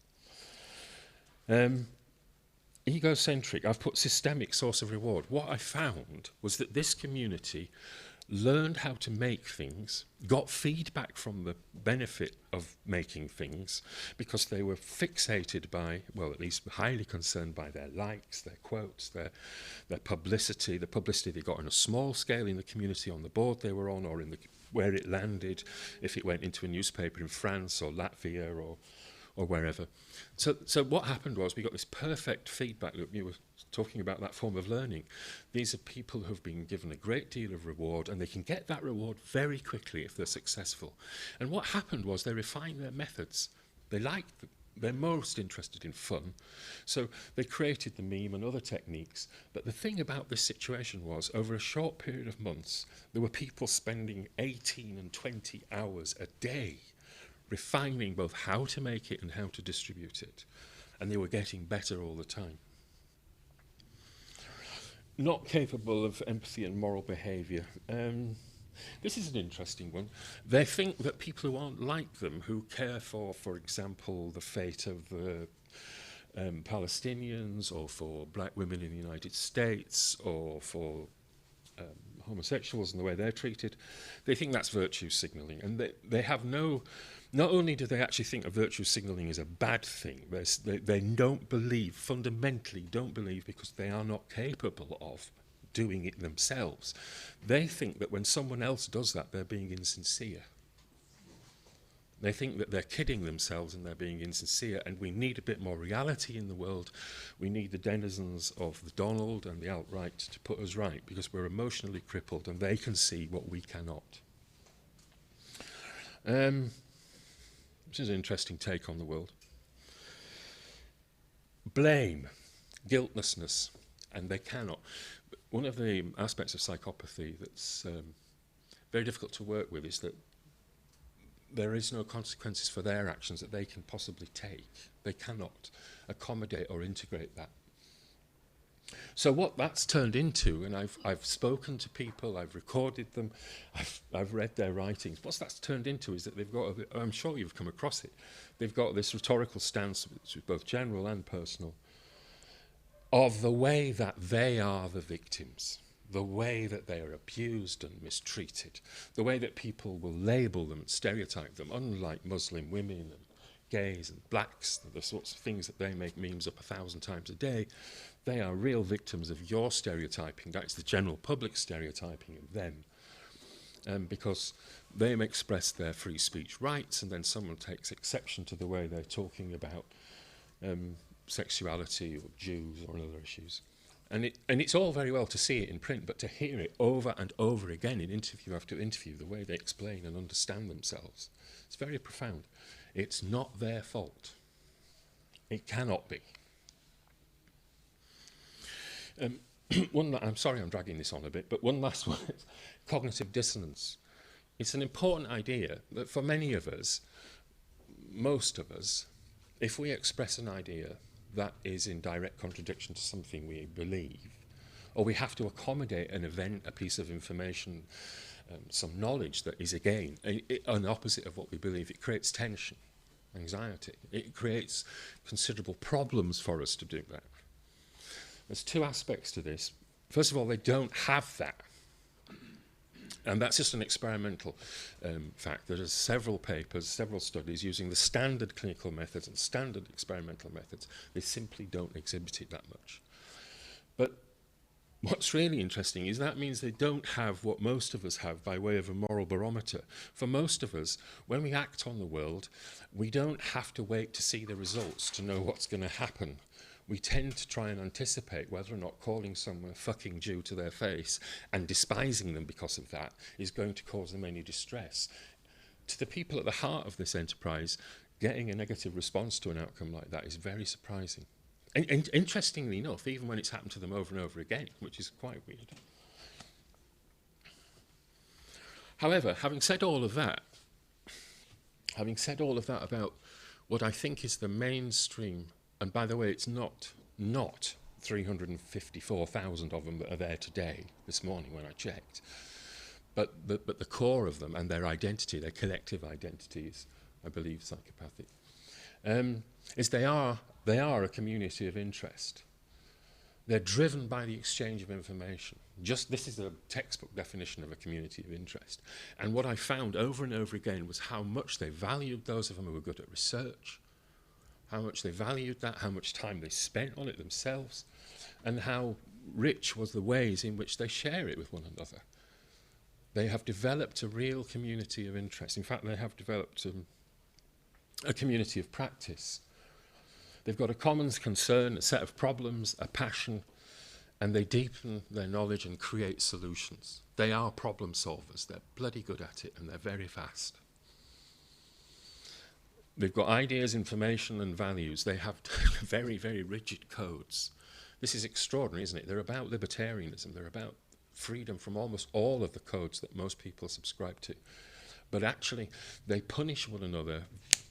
Egocentric, I've put systemic source of reward. What I found was that this community learned how to make things, got feedback from the benefit of making things, because they were fixated by, well, at least highly concerned by their likes, their quotes, their publicity, the publicity they got on a small scale in the community on the board they were on, or in where it landed, if it went into a newspaper in France or Latvia or wherever. So what happened was we got this perfect feedback loop. You were talking about that form of learning. These are people who've been given a great deal of reward, and they can get that reward very quickly if they're successful. And what happened was they refined their methods. They liked them. They're most interested in fun. So they created the meme and other techniques. But the thing about this situation was, over a short period of months, there were people spending 18 and 20 hours a day refining both how to make it and how to distribute it. And they were getting better all the time. Not capable of empathy and moral behaviour. This is an interesting one. They think that people who aren't like them, who care for example, the fate of the Palestinians, or for black women in the United States, or for homosexuals and the way they're treated, they think that's virtue signalling. And they have no... Not only do they actually think of virtue signalling is a bad thing, they don't believe, fundamentally don't believe, because they are not capable of doing it themselves. They think that when someone else does that, they're being insincere. They think that they're kidding themselves and they're being insincere, and we need a bit more reality in the world. We need the denizens of the Donald and the alt-right to put us right, because we're emotionally crippled and they can see what we cannot. which is an interesting take on the world. Blame, guiltlessness, and they cannot. One of the aspects of psychopathy that's very difficult to work with is that there is no consequences for their actions that they can possibly take. They cannot accommodate or integrate that. So what that's turned into, and I've spoken to people, I've recorded them, I've read their writings. What that's turned into is that they've got, I'm sure you've come across it, they've got this rhetorical stance, which is both general and personal, of the way that they are the victims, the way that they are abused and mistreated, the way that people will label them and stereotype them, unlike Muslim women and gays and blacks, the sorts of things that they make memes up 1,000 times a day. They are real victims of your stereotyping. That's the general public stereotyping of them. Because they express their free speech rights, and then someone takes exception to the way they're talking about sexuality or Jews or other issues. And it's all very well to see it in print, but to hear it over and over again in interview after interview, the way they explain and understand themselves, it's very profound. It's not their fault. It cannot be. I'm sorry I'm dragging this on a bit, but one last one. Cognitive dissonance. It's an important idea that for many of us, most of us, if we express an idea that is in direct contradiction to something we believe, or we have to accommodate an event, a piece of information, some knowledge that is again an opposite of what we believe, it creates tension, anxiety. It creates considerable problems for us to do that. There's two aspects to this. First of all, they don't have that. And that's just an experimental fact. There are several papers, several studies using the standard clinical methods and standard experimental methods. They simply don't exhibit it that much. But what's really interesting is that means they don't have what most of us have by way of a moral barometer. For most of us, when we act on the world, we don't have to wait to see the results to know what's going to happen. We tend to try and anticipate whether or not calling someone a fucking Jew to their face and despising them because of that is going to cause them any distress. To the people at the heart of this enterprise, getting a negative response to an outcome like that is very surprising. And interestingly enough, even when it's happened to them over and over again, which is quite weird. However, having said all of that about what I think is the mainstream, and by the way, it's not 354,000 of them that are there today, this morning when I checked, but the core of them and their identity, their collective identities, I believe psychopathic, is they are a community of interest. They're driven by the exchange of information. This is a textbook definition of a community of interest. And what I found over and over again was how much they valued those of them who were good at research, how much they valued that, how much time they spent on it themselves, and how rich was the ways in which they share it with one another. They have developed a real community of interest. In fact, they have developed a community of practice. They've got a common concern, a set of problems, a passion, and they deepen their knowledge and create solutions. They are problem solvers. They're bloody good at it, and they're very fast. They've got ideas, information, and values. They have very, very rigid codes. This is extraordinary, isn't it? They're about libertarianism. They're about freedom from almost all of the codes that most people subscribe to. But actually, they punish one another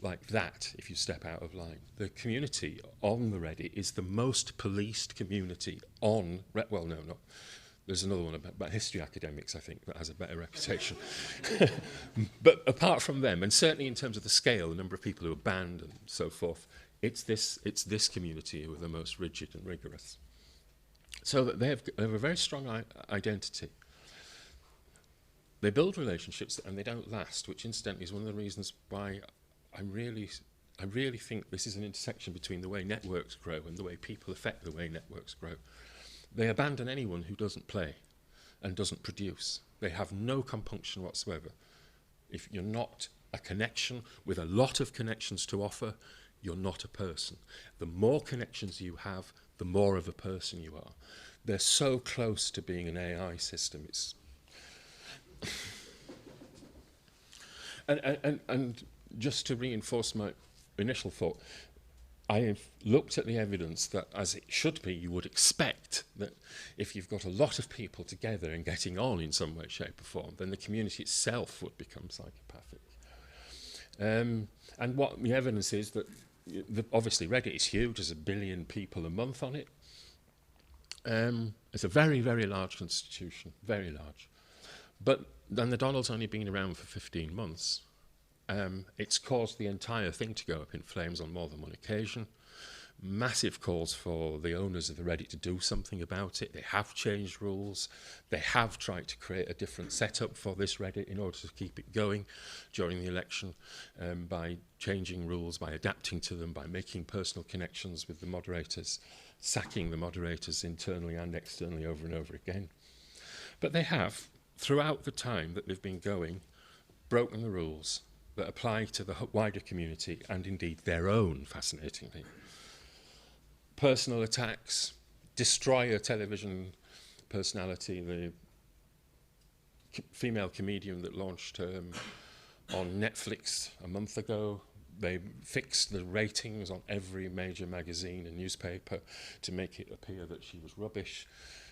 like that if you step out of line. The community on the Reddit is the most policed community on... Well, no. There's another one about history academics, I think, that has a better reputation. But apart from them, and certainly in terms of the scale, the number of people who are banned and so forth, it's this community who are the most rigid and rigorous. So that they have a very strong identity. They build relationships and they don't last, which incidentally is one of the reasons why I really think this is an intersection between the way networks grow and the way people affect the way networks grow. They abandon anyone who doesn't play and doesn't produce. They have no compunction whatsoever. If you're not a connection with a lot of connections to offer, you're not a person. The more connections you have, the more of a person you are. They're so close to being an AI system. It's and just to reinforce my initial thought, I have looked at the evidence that, as it should be, you would expect that if you've got a lot of people together and getting on in some way, shape or form, then the community itself would become psychopathic. And what the evidence is that, obviously Reddit is huge, there's 1 billion people a month on it. It's a very, very large institution, very large. But then the Donald's only been around for 15 months. It's caused the entire thing to go up in flames on more than one occasion. Massive calls for the owners of the Reddit to do something about it. They have changed rules. They have tried to create a different setup for this Reddit in order to keep it going during the election, by changing rules, by adapting to them, by making personal connections with the moderators, sacking the moderators internally and externally over and over again. But they have, throughout the time that they've been going, broken the rules that apply to the wider community and indeed their own, fascinatingly. Personal attacks, destroy a television personality, the female comedian that launched on Netflix a month ago. They fixed the ratings on every major magazine and newspaper to make it appear that she was rubbish,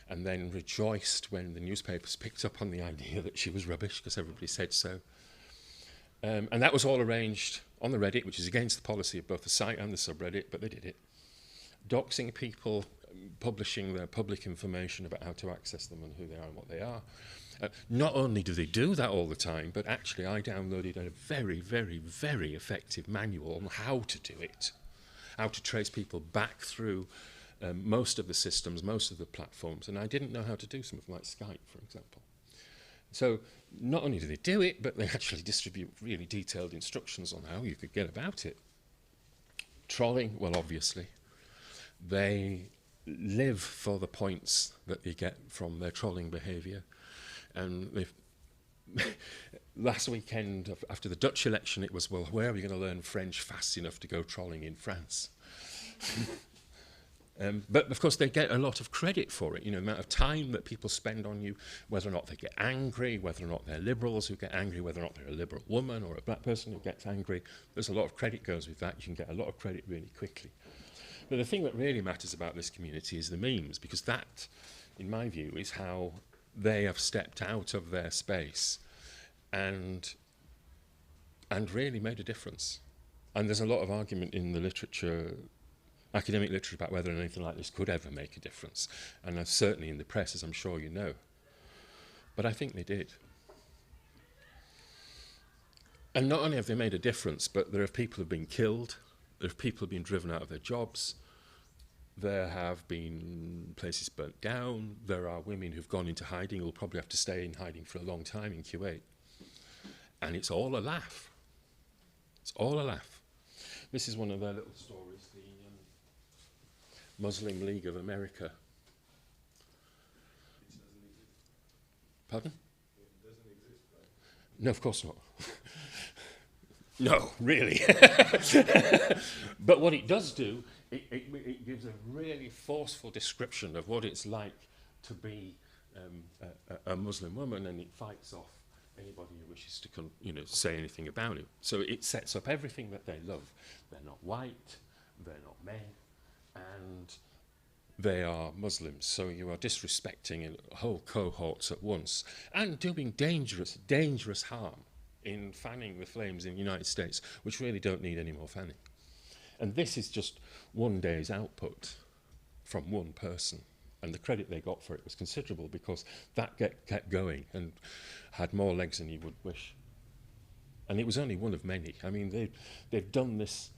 and then rejoiced when the newspapers picked up on the idea that she was rubbish because everybody said so. And that was all arranged on the Reddit, which is against the policy of both the site and the subreddit, but they did it. Doxing people, publishing their public information about how to access them and who they are and what they are. Not only do they do that all the time, but actually I downloaded a very, very, very effective manual on how to do it, how to trace people back through most of the systems, most of the platforms, and I didn't know how to do something like Skype, for example. So not only do they do it, but they actually distribute really detailed instructions on how you could get about it. Trolling, well, obviously. They live for the points that they get from their trolling behaviour. And they've last weekend, after the Dutch election, it was, well, where are we going to learn French fast enough to go trolling in France? But of course they get a lot of credit for it, you know, the amount of time that people spend on you, whether or not they get angry, whether or not they're liberals who get angry, whether or not they're a liberal woman or a black person who gets angry. There's a lot of credit goes with that. You can get a lot of credit really quickly. But the thing that really matters about this community is the memes, because that, in my view, is how they have stepped out of their space and really made a difference. And there's a lot of argument in the literature, academic literature, about whether anything like this could ever make a difference. And certainly in the press, as I'm sure you know. But I think they did. And not only have they made a difference, but there are people who have been killed, there are people who have been driven out of their jobs, there have been places burnt down, there are women who've gone into hiding, who'll probably have to stay in hiding for a long time in Kuwait. And it's all a laugh. It's all a laugh. This is one of their little stories, the Muslim League of America. It doesn't exist. Pardon? It doesn't exist, right? No, of course not. No, really. But what it does do, it gives a really forceful description of what it's like to be a Muslim woman, and it fights off anybody who wishes to say anything about it. So it sets up everything that they love. They're not white, they're not men, and they are Muslims. So you are disrespecting whole cohorts at once and doing dangerous, dangerous harm in fanning the flames in the United States, which really don't need any more fanning. And this is just one day's output from one person. And the credit they got for it was considerable, because that kept going and had more legs than you would wish. And it was only one of many. I mean, they've done this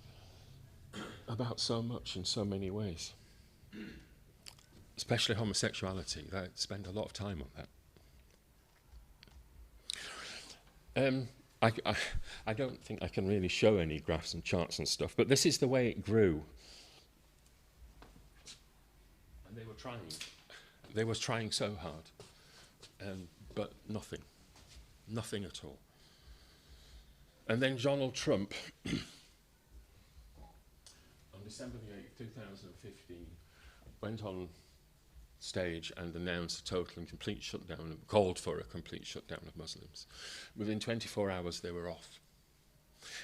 about so much in so many ways. Especially homosexuality. They spend a lot of time on that. I don't think I can really show any graphs and charts and stuff, but this is the way it grew. And they were trying. They were trying so hard, but nothing. Nothing at all. And then Donald Trump, on December the 8th, 2015, went on stage and announced a total and complete shutdown, called for a complete shutdown of Muslims. Within 24 hours, they were off.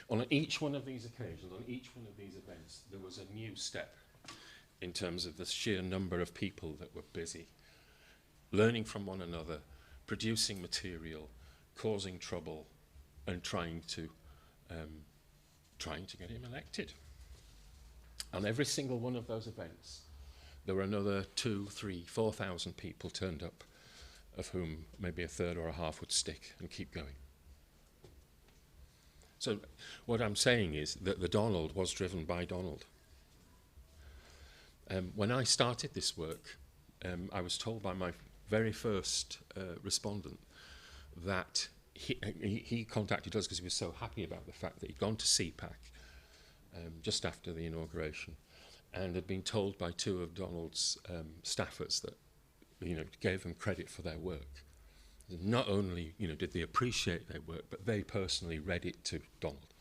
On each one of these occasions, on each one of these events, there was a new step in terms of the sheer number of people that were busy, learning from one another, producing material, causing trouble, and trying to get him elected. On every single one of those events, there were another 2,000, 3,000, 4,000 people turned up, of whom maybe a third or a half would stick and keep going. So what I'm saying is that the Donald was driven by Donald. When I started this work, I was told by my very first respondent that he contacted us because he was so happy about the fact that he'd gone to CPAC just after the inauguration and had been told by two of Donald's staffers that, gave them credit for their work. Not only, did they appreciate their work, but they personally read it to Donald.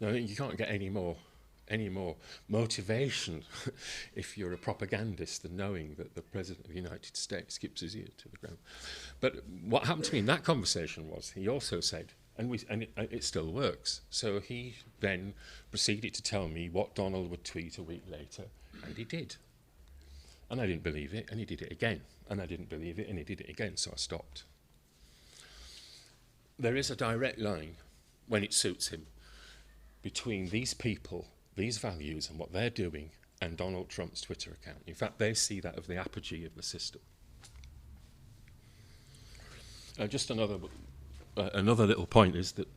Now, you can't get any more motivation if you're a propagandist than knowing that the President of the United States keeps his ear to the ground. But what happened to me in that conversation was he also said, and it still works. So he then proceeded to tell me what Donald would tweet a week later, and he did. And I didn't believe it, and he did it again. And I didn't believe it, and he did it again, so I stopped. There is a direct line, when it suits him, between these people, these values, and what they're doing, and Donald Trump's Twitter account. In fact, they see that of the apogee of the system. Just another little point is that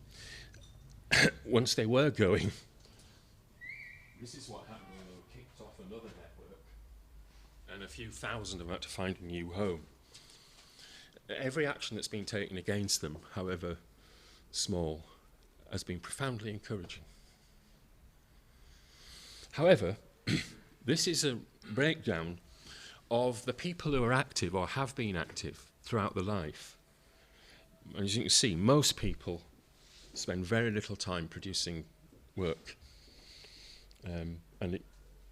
once they were going, this is what happened when they were kicked off another network, and a few thousand of them had to find a new home. Every action that's been taken against them, however small, has been profoundly encouraging. However, this is a breakdown of the people who are active or have been active throughout their life. And as you can see, most people spend very little time producing work, and it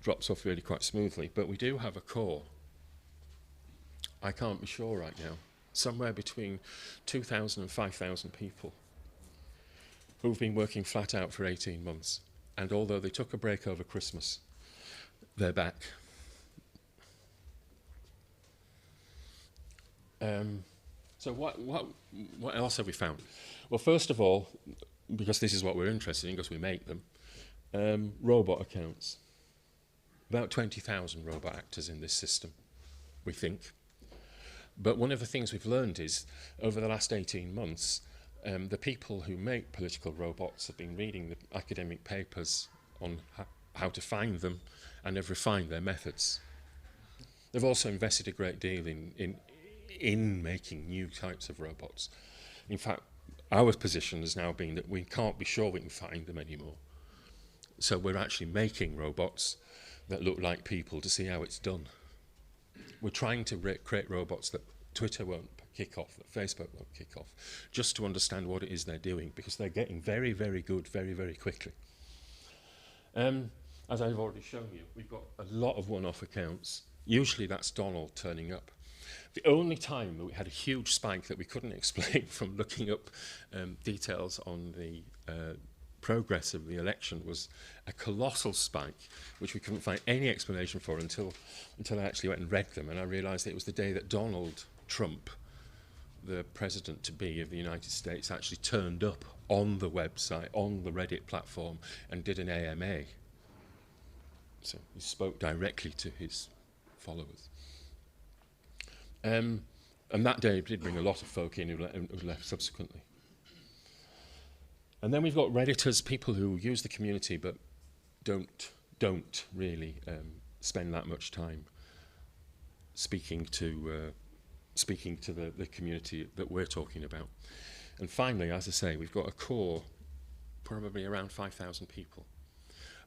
drops off really quite smoothly. But we do have a core. I can't be sure right now. Somewhere between 2,000 and 5,000 people who've been working flat out for 18 months. And although they took a break over Christmas, they're back. So what else have we found? Well, first of all, because this is what we're interested in, because we make them, robot accounts. About 20,000 robot actors in this system, we think. But one of the things we've learned is, over the last 18 months, the people who make political robots have been reading the academic papers on how to find them, and have refined their methods. They've also invested a great deal in making new types of robots. In fact, our position has now been that we can't be sure we can find them anymore. So we're actually making robots that look like people to see how it's done. We're trying to create robots that Twitter won't kick off, that Facebook won't kick off, just to understand what it is they're doing, because they're getting very, very good very, very quickly. As I've already shown you, we've got a lot of one-off accounts. Usually that's Donald turning up. The only time that we had a huge spike that we couldn't explain from looking up details on the progress of the election was a colossal spike, which we couldn't find any explanation for until I actually went and read them, and I realised it was the day that Donald Trump, the president-to-be of the United States, actually turned up on the website, on the Reddit platform, and did an AMA. So he spoke directly to his followers. And that day did bring a lot of folk in who left subsequently. And then we've got Redditors, people who use the community but don't really spend that much time speaking to the community that we're talking about. And finally, as I say, we've got a core, probably around 5,000 people.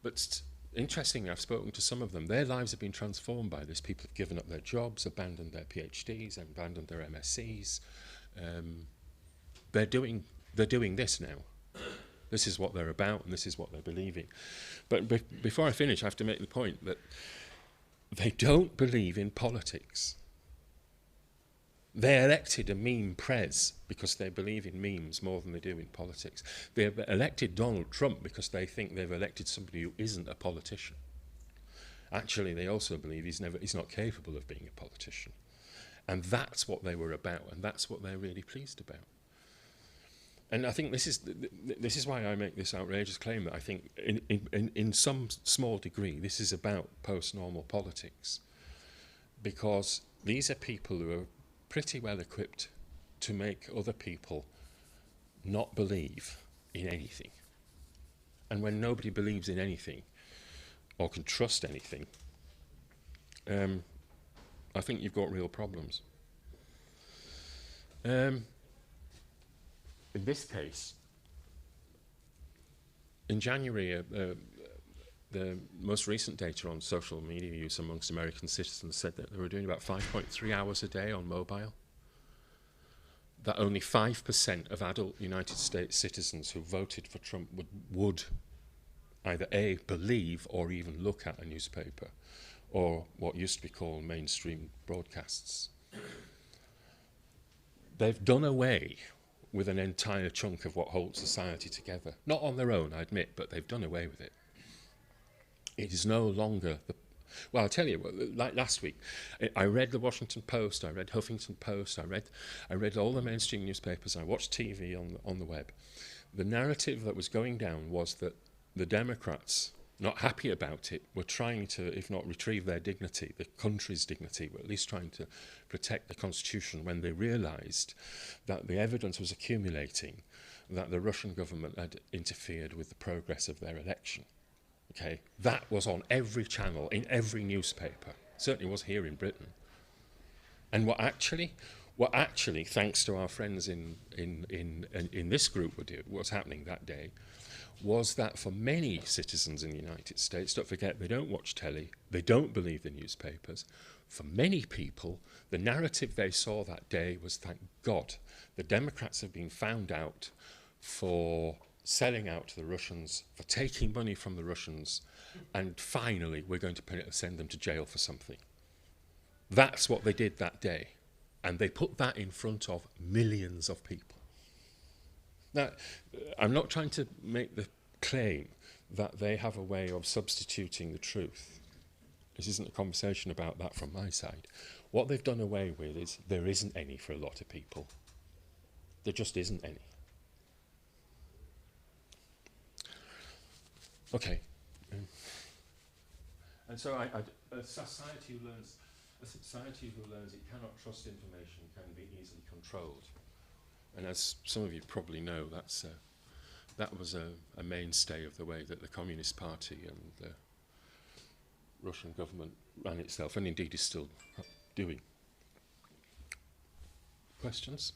But interestingly, I've spoken to some of them. Their lives have been transformed by this. People have given up their jobs, abandoned their PhDs, abandoned their MSCs. They're doing this now. This is what they're about, and this is what they're believing. But before I finish, I have to make the point that they don't believe in politics. They elected a meme prez because they believe in memes more than they do in politics. They've elected Donald Trump because they think they've elected somebody who isn't a politician. Actually, they also believe he's not capable of being a politician. And that's what they were about, and that's what they're really pleased about. And I think this is why I make this outrageous claim that I think in some small degree this is about post-normal politics, because these are people who are pretty well equipped to make other people not believe in anything. And when nobody believes in anything or can trust anything, I think you've got real problems. In this case, in January, the most recent data on social media use amongst American citizens said that they were doing about 5.3 hours a day on mobile. That only 5% of adult United States citizens who voted for Trump would either A, believe or even look at a newspaper or what used to be called mainstream broadcasts. They've done away with an entire chunk of what holds society together. Not on their own, I admit, but they've done away with it. It is no longer well, I'll tell you, like last week, I read the Washington Post, I read Huffington Post, I read all the mainstream newspapers, I watched TV on the web. The narrative that was going down was that the Democrats, not happy about it, were trying to, if not retrieve their dignity, the country's dignity, were at least trying to protect the Constitution, when they realised that the evidence was accumulating that the Russian government had interfered with the progress of their election. Okay, that was on every channel, in every newspaper. Certainly was here in Britain. And what actually, thanks to our friends in this group, what's happening that day, was that for many citizens in the United States, don't forget, they don't watch telly, they don't believe the newspapers. For many people, the narrative they saw that day was, thank God, the Democrats have been found out for selling out to the Russians, for taking money from the Russians, and finally we're going to send them to jail for something. That's what they did that day. And they put that in front of millions of people. Now, I'm not trying to make the claim that they have a way of substituting the truth. This isn't a conversation about that from my side. What they've done away with is there isn't any for a lot of people. There just isn't any. Okay. And so a society who learns it cannot trust information can be easily controlled. And as some of you probably know, that was a mainstay of the way that the Communist Party and the Russian government ran itself, and indeed is still doing. Questions?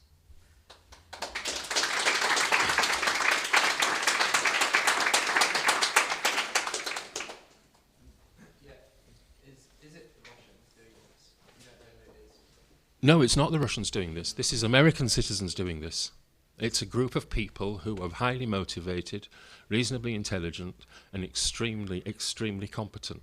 No, it's not the Russians doing this. This is American citizens doing this. It's a group of people who are highly motivated, reasonably intelligent, and extremely, extremely competent.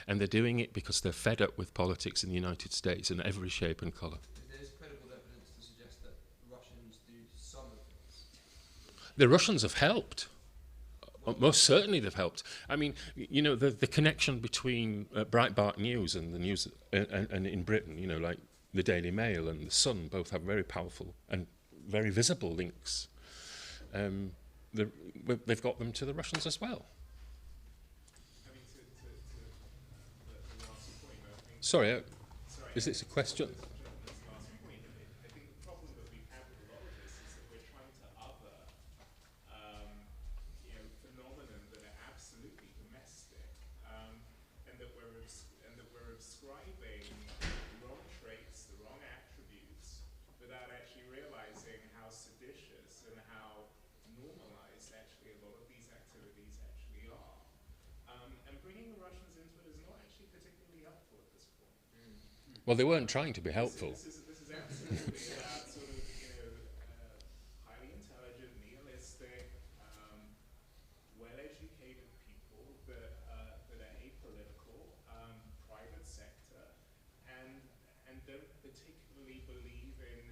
And they're doing it because they're fed up with politics in the United States in every shape and colour. There is credible evidence to suggest that Russians do some of this. The Russians have helped. Most certainly they've helped. I mean, you know, the connection between Breitbart News and the news and in Britain, you know, like the Daily Mail and the Sun both have very powerful and very visible links. They've got them to the Russians as well. I mean, the last point, I think. Sorry, is this a question? Last point, I think the problem that we've had with a lot of this is that we're trying to other, phenomenon that are absolutely domestic, and that we're ascribing the wrong traits, the wrong attributes, without actually realizing how seditious and how normalized actually a lot of these activities actually are. And bringing the Russians into it is not actually particularly helpful at this point. Well, they weren't trying to be helpful. This is absolutely about sort of, highly intelligent, nihilistic, well-educated people that are apolitical, private sector, and don't particularly believe in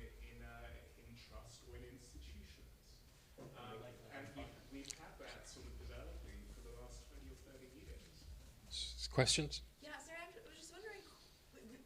Questions? Yeah, sorry, I was just wondering,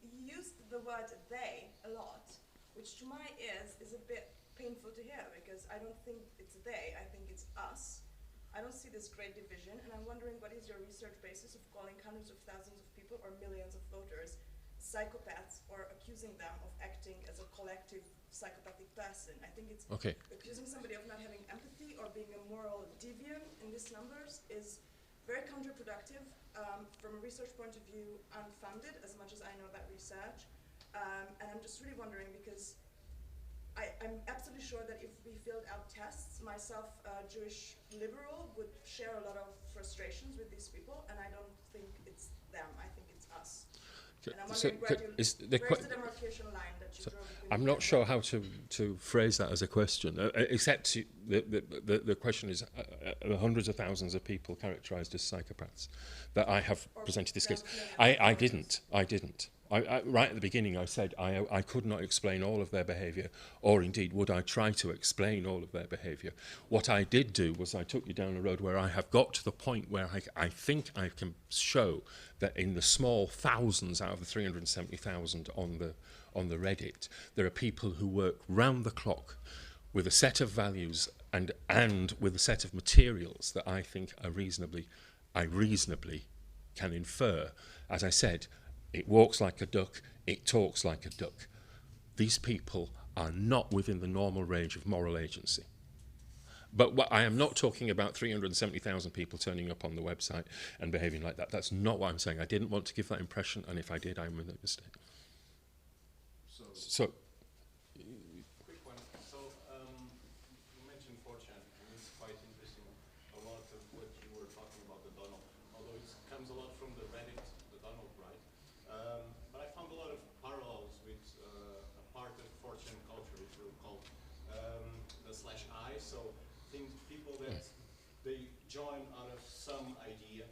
you used the word they a lot, which to my ears is a bit painful to hear, because I don't think it's they, I think it's us. I don't see this great division, and I'm wondering what is your research basis of calling hundreds of thousands of people or millions of voters psychopaths, or accusing them of acting as a collective psychopathic person? I think it's accusing somebody of not having empathy or being a moral deviant in these numbers is very counterproductive, from a research point of view, unfounded, as much as I know about research. And I'm just really wondering, because I'm absolutely sure that if we filled out tests, myself, a Jewish liberal, would share a lot of frustrations with these people, and I don't think it's them, I think it's us. And I'm wondering, where's the demarcation line that you draw between? I'm not sure how to phrase that as a question, except the question is hundreds of thousands of people characterised as psychopaths that I have presented this case. I didn't. Right at the beginning I said I could not explain all of their behaviour, or indeed would I try to explain all of their behaviour. What I did do was I took you down a road where I have got to the point where I think I can show that in the small thousands out of the 370,000 on the Reddit, there are people who work round the clock with a set of values and with a set of materials that I think I reasonably can infer. As I said, it walks like a duck, it talks like a duck. These people are not within the normal range of moral agency. But I am not talking about 370,000 people turning up on the website and behaving like that. That's not what I'm saying. I didn't want to give that impression, and if I did, I'm in a mistake. So quick one. So you mentioned 4chan, and it's quite interesting. A lot of what you were talking about the Donald, although it comes a lot from the Reddit, the Donald, right? But I found a lot of parallels with a part of 4chan culture, which we call the /I. So people that they join out of some idea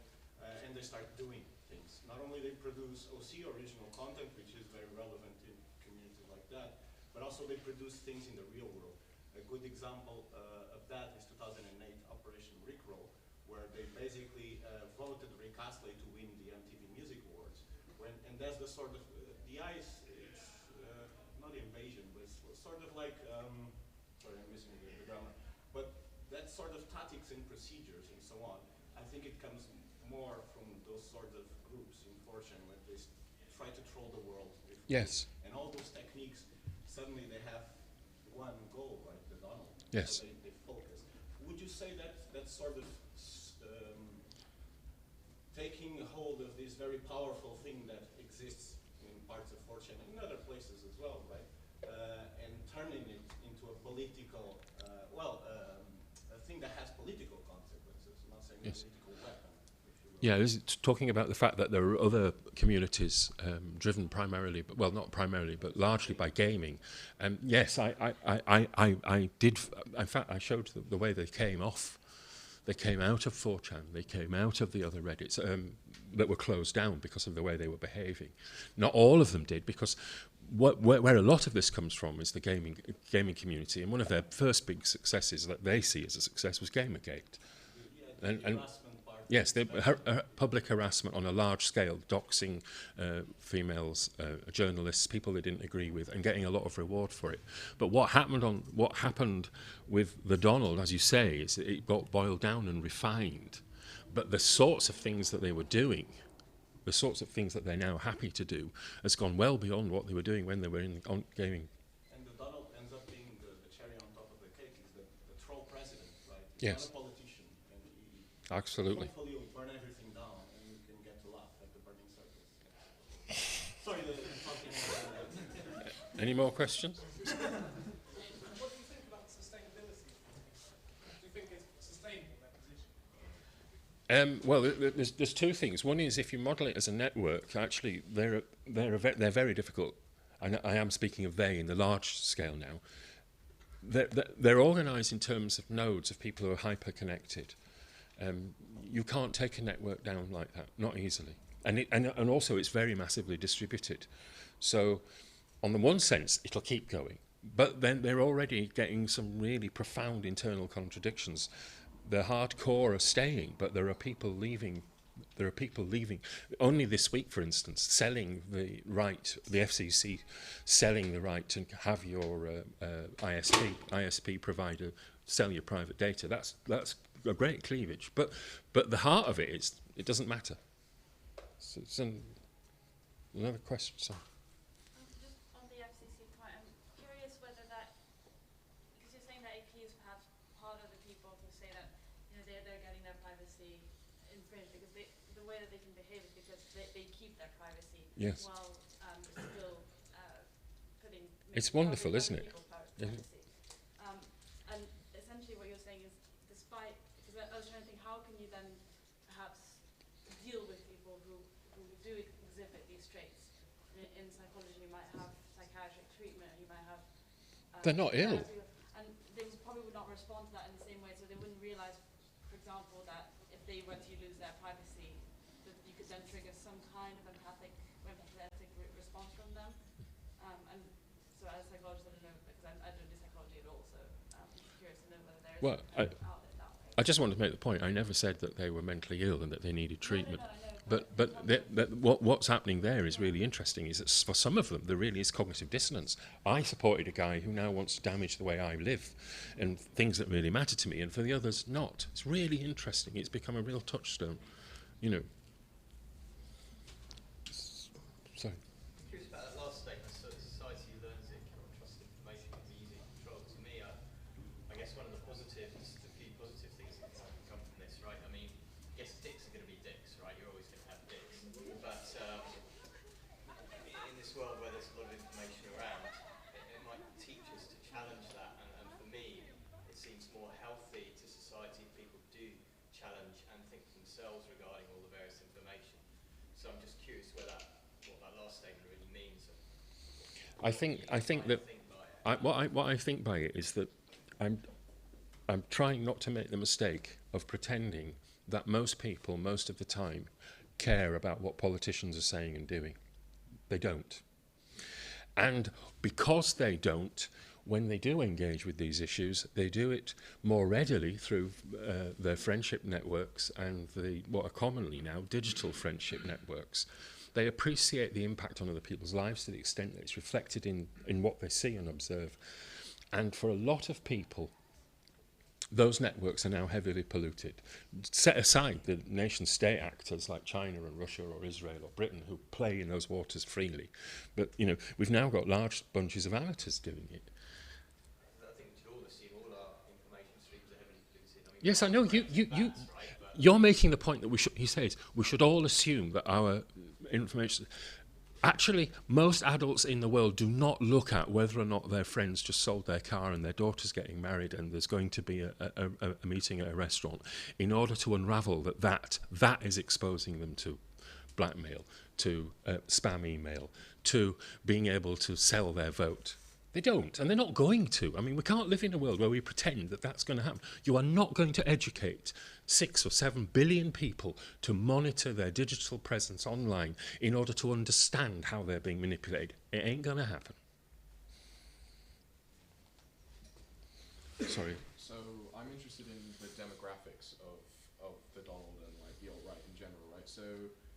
and they start doing things. Not only they produce OC, original content, which is very relevant in communities like that, but also they produce things in the real world. A good example of that is 2008 Operation Rickroll, where they basically voted Rick Astley to win the MTV Music Awards. And that's the sort of, the ice, it's not invasion, but it's sort of like, sorry, I'm missing the grammar, but that sort of tactics and procedures and so on, I think it comes more from those sort of groups in 4chan where they try to troll the world. Yes. And all those techniques, suddenly they have one goal, right, the Donald. Yes. So they focus. Would you say that that's sort of taking hold of this very powerful thing that exists in parts of 4chan and in other places as well, right? And turning it into a political, a thing that has political consequences, I'm not saying a political weapon. Yeah, this is talking about the fact that there are other communities driven primarily, well, not primarily, but largely by gaming. Yes, I did. In fact, I showed the way they came off. They came out of 4chan. They came out of the other Reddits that were closed down because of the way they were behaving. Not all of them did, because where a lot of this comes from is the gaming community. And one of their first big successes that they see as a success was Gamergate. And yes, public harassment on a large scale, doxing females, journalists, people they didn't agree with, and getting a lot of reward for it. But what happened with the Donald, as you say, is that it got boiled down and refined. But the sorts of things that they were doing, the sorts of things that they're now happy to do, has gone well beyond what they were doing when they were in gaming. And the Donald ends up being the cherry on top of the cake. He's the troll president, right? He's yes. Not a politician. And he absolutely. Hopefully you'll burn everything down and you can get to laugh at the burning circus. Sorry that I'm talking about that. Any more questions? What do you think about sustainability? Do you think it's sustainable, that position? Well, there's two things. One is if you model it as a network, actually they're very difficult. I am speaking of they in the large scale now. They're organised in terms of nodes of people who are hyper-connected. You can't take a network down like that, not easily. And also it's very massively distributed. So on the one sense, it'll keep going. But then they're already getting some really profound internal contradictions. The hardcore are staying, but there are people leaving There are people leaving. Only this week, for instance, selling the right, the FCC selling the right to have your ISP provider sell your private data. That's a great cleavage. But the heart of it is, it doesn't matter. So it's another question. Sorry. Just on the FCC point, I'm curious whether that, because you're saying that AP is perhaps part of the people who say that they're getting their privacy infringed because the way that they can behave is because they keep their privacy Yes. while still putting. It's wonderful, isn't it? Privacy. And essentially, what you're saying is, despite, because I was trying to think, how can you then perhaps deal with people who do exhibit these traits? In psychology, you might have psychiatric treatment, you might have. They're not ill. And they probably would not respond to that in the same way, so they wouldn't realize, for example, that if they were to lose their privacy, that you could then trigger some kind of empathetic response from them. And so as a psychologist, I don't know, because I don't do psychology at all, so I'm curious to know whether there is an outlet that way. I just wanted to make the point. I never said that they were mentally ill and that they needed treatment. No, I know. But what's happening there is really interesting, is that for some of them there really is cognitive dissonance. I supported a guy who now wants to damage the way I live and things that really matter to me, and for the others not. It's really interesting. It's become a real touchstone, Sorry. I'm curious about that last statement. So society learns it cannot trust information can be easy to control. To me, I guess one of the few positive things that can come from this, right? I mean, I guess dicks are going to be dicks, right? You're always going to have dicks. But in this world where there's a lot of information around, it might teach us to challenge that. And for me, it seems more healthy to society if people do challenge and think for themselves regarding all the various information. So I'm just curious what that last statement really means. I think that what I think by it is that I'm trying not to make the mistake of pretending that most people, most of the time, care about what politicians are saying and doing. They don't. And because they don't, when they do engage with these issues, they do it more readily through their friendship networks and what are commonly now digital friendship networks. They appreciate the impact on other people's lives to the extent that it's reflected in what they see and observe. And for a lot of people, those networks are now heavily polluted. Set aside the nation-state actors like China and Russia or Israel or Britain who play in those waters freely. But, we've now got large bunches of amateurs doing it. I think we should all assume all our information streams are heavily polluted. I mean, Yes, I know. You're making the point that he says we should all assume that our information. Actually, most adults in the world do not look at whether or not their friends just sold their car and their daughter's getting married and there's going to be a meeting at a restaurant in order to unravel that is exposing them to blackmail, to spam email, to being able to sell their vote. They don't, and they're not going to. I mean, we can't live in a world where we pretend that that's going to happen. You are not going to educate 6 or 7 billion people to monitor their digital presence online in order to understand how they're being manipulated. It ain't going to happen. Sorry. So I'm interested in the demographics of the Donald and the alt-right in general, right? So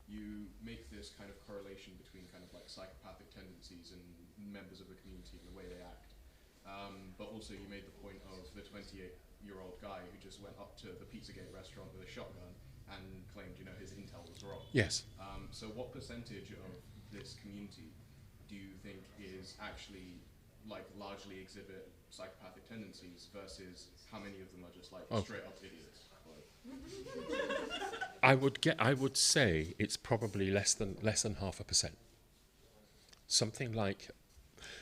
you make this kind of correlation between kind of psychopathic tendencies and members of the community and the way they act. But also you made the point of the 28-year-old guy who just went up to the Pizzagate restaurant with a shotgun and claimed, his intel was wrong. Yes. So what percentage of this community do you think is actually largely exhibit psychopathic tendencies versus how many of them are just straight up idiots? I would say it's probably less than 0.5%.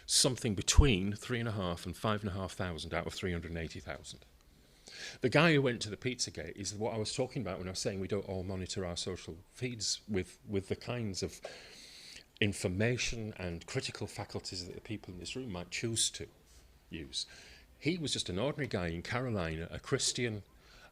Something between 3,500 and 5,500 out of 380,000. The guy who went to the Pizzagate is what I was talking about when I was saying we don't all monitor our social feeds with the kinds of information and critical faculties that the people in this room might choose to use. He was just an ordinary guy in Carolina, a Christian,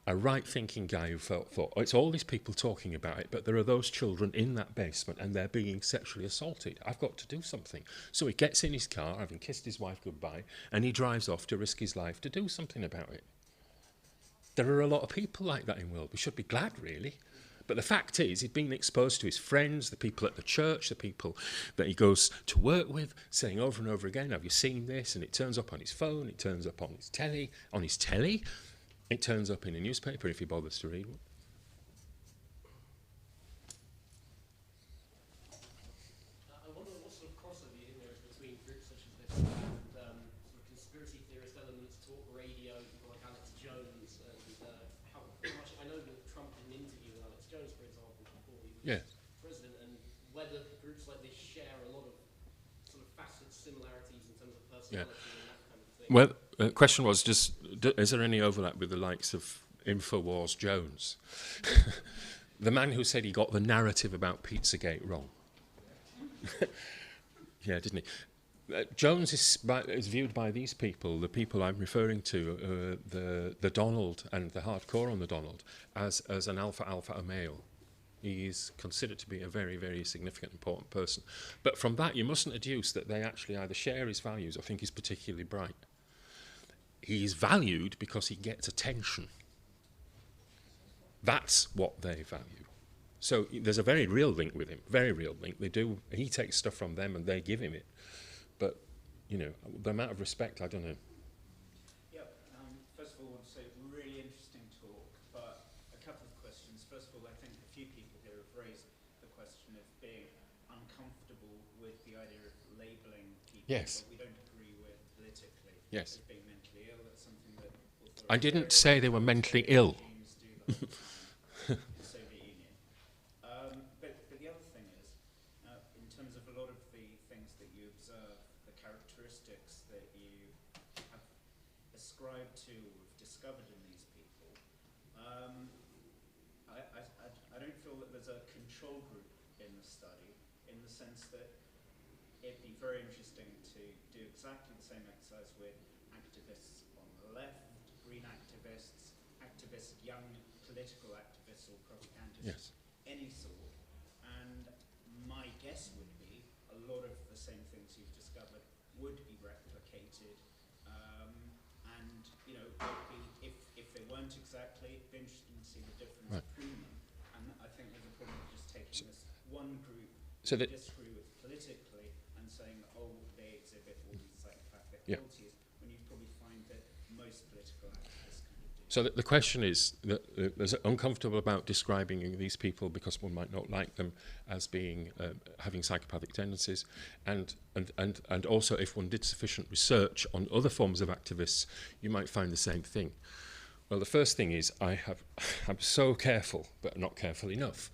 a right-thinking guy who thought, it's all these people talking about it, but there are those children in that basement and they're being sexually assaulted. I've got to do something. So he gets in his car, having kissed his wife goodbye, and he drives off to risk his life to do something about it. There are a lot of people like that in the world. We should be glad, really. But the fact is, he'd been exposed to his friends, the people at the church, the people that he goes to work with, saying over and over again, have you seen this? And it turns up on his phone, it turns up on his telly. It turns up in a newspaper if he bothers to read one. I wonder what sort of crossover you think there is between groups such as this and sort of conspiracy theorist elements, talk radio, people like Alex Jones, and how much I know that Trump did an interview with Alex Jones, for example, before he was president, and whether groups like this share a lot of sort of facet similarities in terms of personality and that kind of thing. Well, the question was, is there any overlap with the likes of InfoWars Jones? The man who said he got the narrative about Pizzagate wrong. Yeah, didn't he? Jones is viewed by these people, the people I'm referring to, the Donald and the hardcore on the Donald, as an alpha male. He is considered to be a very, very significant, important person. But from that, you mustn't deduce that they actually either share his values or think he's particularly bright. He's valued because he gets attention. That's what they value. So there's a very real link with him, very real link. He takes stuff from them and they give him it. But, you know, the amount of respect, I don't know. Yeah, first of all, I want to say really interesting talk, but a couple of questions. First of all, I think a few people here have raised the question of being uncomfortable with the idea of labelling people that we don't agree with politically as being mentally ill. That's something that I didn't say they were mentally ill. The Soviet Union. But the other thing is, in terms of a lot of the things that you observe, the characteristics that you have ascribed to or have discovered in these people, I don't feel that there's a control group in the study, in the sense that it'd be very interesting to do exactly the same exercise with activists on the left, green activists, young political activists or propagandists, any sort. And my guess would be a lot of the same things you've discovered would be replicated. And, you know, if they weren't exactly, it'd be interesting to see the difference between them. And I think there's a problem with just taking this one group you disagree with politically and saying, oh, they exhibit all these psychopathic qualities, when you probably find that most political activists kind of do. So the question is that there's uncomfortable about describing these people because one might not like them as being having psychopathic tendencies, and also if one did sufficient research on other forms of activists, you might find the same thing. Well, the first thing is I'm so careful, but not careful enough.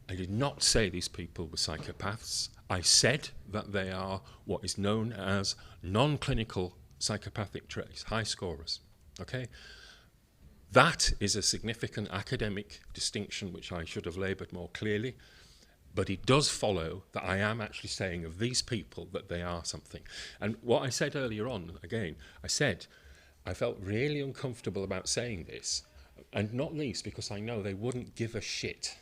I did not say these people were psychopaths. I said that they are what is known as non-clinical psychopathic traits, high scorers. Okay? That is a significant academic distinction which I should have laboured more clearly, but it does follow that I am actually saying of these people that they are something. And what I said earlier on, again, I said I felt really uncomfortable about saying this, and not least because I know they wouldn't give a shit.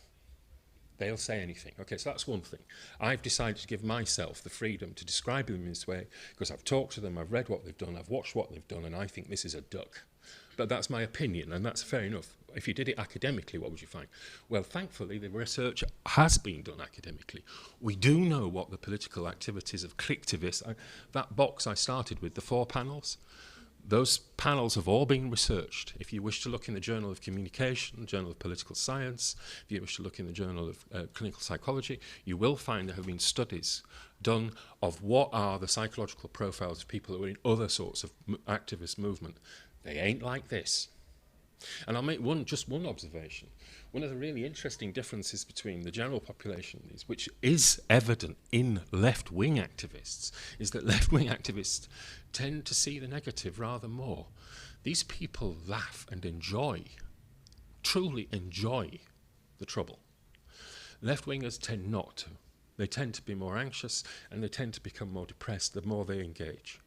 They'll say anything. Okay, so that's one thing. I've decided to give myself the freedom to describe them in this way because I've talked to them, I've read what they've done, I've watched what they've done, and I think this is a duck. But that's my opinion, and that's fair enough. If you did it academically, what would you find? Well, thankfully, the research has been done academically. We do know what the political activities of clicktivists, that box I started with, the 4 panels, those panels have all been researched. If you wish to look in the Journal of Communication, Journal of Political Science, if you wish to look in the Journal of Clinical Psychology, you will find there have been studies done of what are the psychological profiles of people who are in other sorts of activist movement. They ain't like this. And I'll make just one observation. One of the really interesting differences between the general population, which is evident in left-wing activists, is that left-wing activists tend to see the negative rather more. These people laugh and enjoy, truly enjoy the trouble. Left-wingers tend not to. They tend to be more anxious and they tend to become more depressed the more they engage.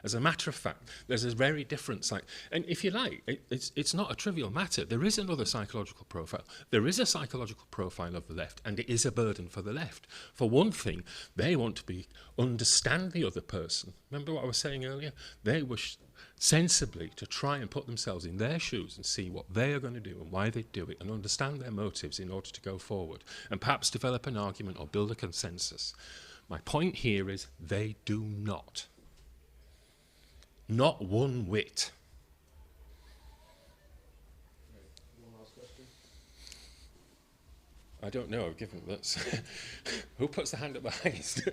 As a matter of fact, there's a very different and if you like, it's not a trivial matter. There is another psychological profile. There is a psychological profile of the left, and it is a burden for the left. For one thing, they want to understand the other person. Remember what I was saying earlier? They wish sensibly to try and put themselves in their shoes and see what they are going to do and why they do it and understand their motives in order to go forward and perhaps develop an argument or build a consensus. My point here is they do not. Not one whit. One last question. I don't know, given that's... Who puts the hand up the highest?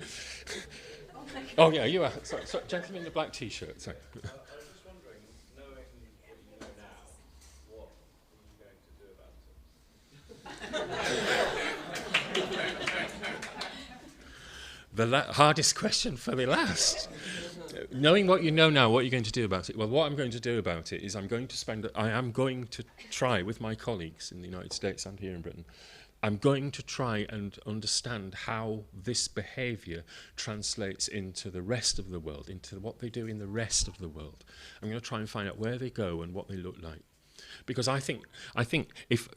Oh, yeah, you are. Sorry, gentleman in the black T-shirt. Sorry. I was just wondering, knowing what you know now, what are you going to do about it? The hardest question for me last. Knowing what you know now, what are you going to do about it? Well, what I'm going to do about it is I am going to try with my colleagues in the United States and here in Britain, I'm going to try and understand how this behaviour translates into the rest of the world, into what they do in the rest of the world. I'm going to try and find out where they go and what they look like. Because I think if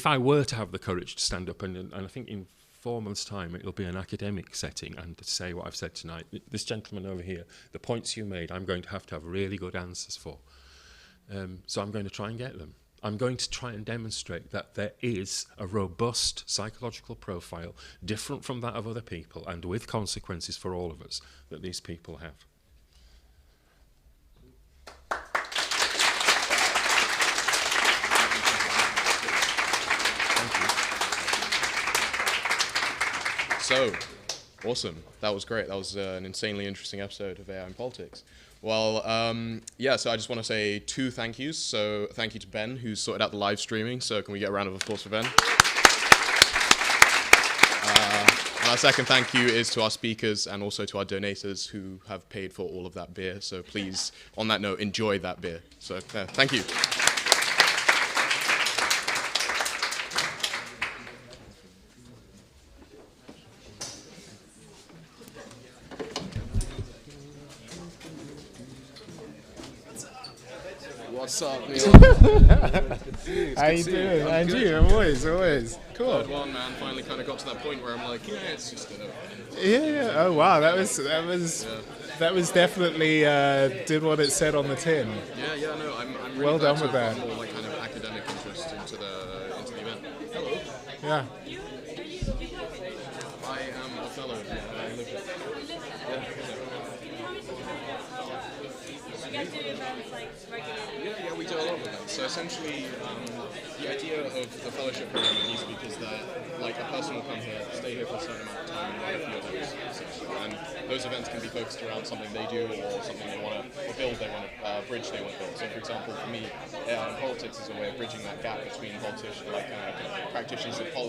I were to have the courage to stand up, and I think in 4 months' time it'll be an academic setting, and to say what I've said tonight, this gentleman over here, the points you made, I'm going to have really good answers for. So I'm going to try and get them. I'm going to try and demonstrate that there is a robust psychological profile, different from that of other people, and with consequences for all of us, that these people have. So, awesome. That was great. That was an insanely interesting episode of AI in Politics. Well, yeah, so I just want to say 2 thank yous. So thank you to Ben, who's sorted out the live streaming. So can we get a round of applause for Ben? And our second thank you is to our speakers and also to our donators who have paid for all of that beer. So please, on that note, enjoy that beer. So thank you. What's up, Neil? How you doing? And you? Always. Cool. Third one, man. Finally, kind of got to that point where I'm like, yeah, it's just enough. Yeah. Oh wow, that was definitely did what it said on the tin. Yeah. No, I'm really well glad done with to have that. more like kind of academic interest into the event. Hello. Yeah. I am a fellow. I live here. Yeah, we do a lot of events. So essentially, the idea of the fellowship program at New Speak is that like a person will come here, stay here for a certain amount of time, and run a few events, essentially. And those events can be focused around something they do or something they want to build, they want to bridge, they want to build. So, for example, for me, AI in Politics is a way of bridging that gap between politicians, like practitioners of politics.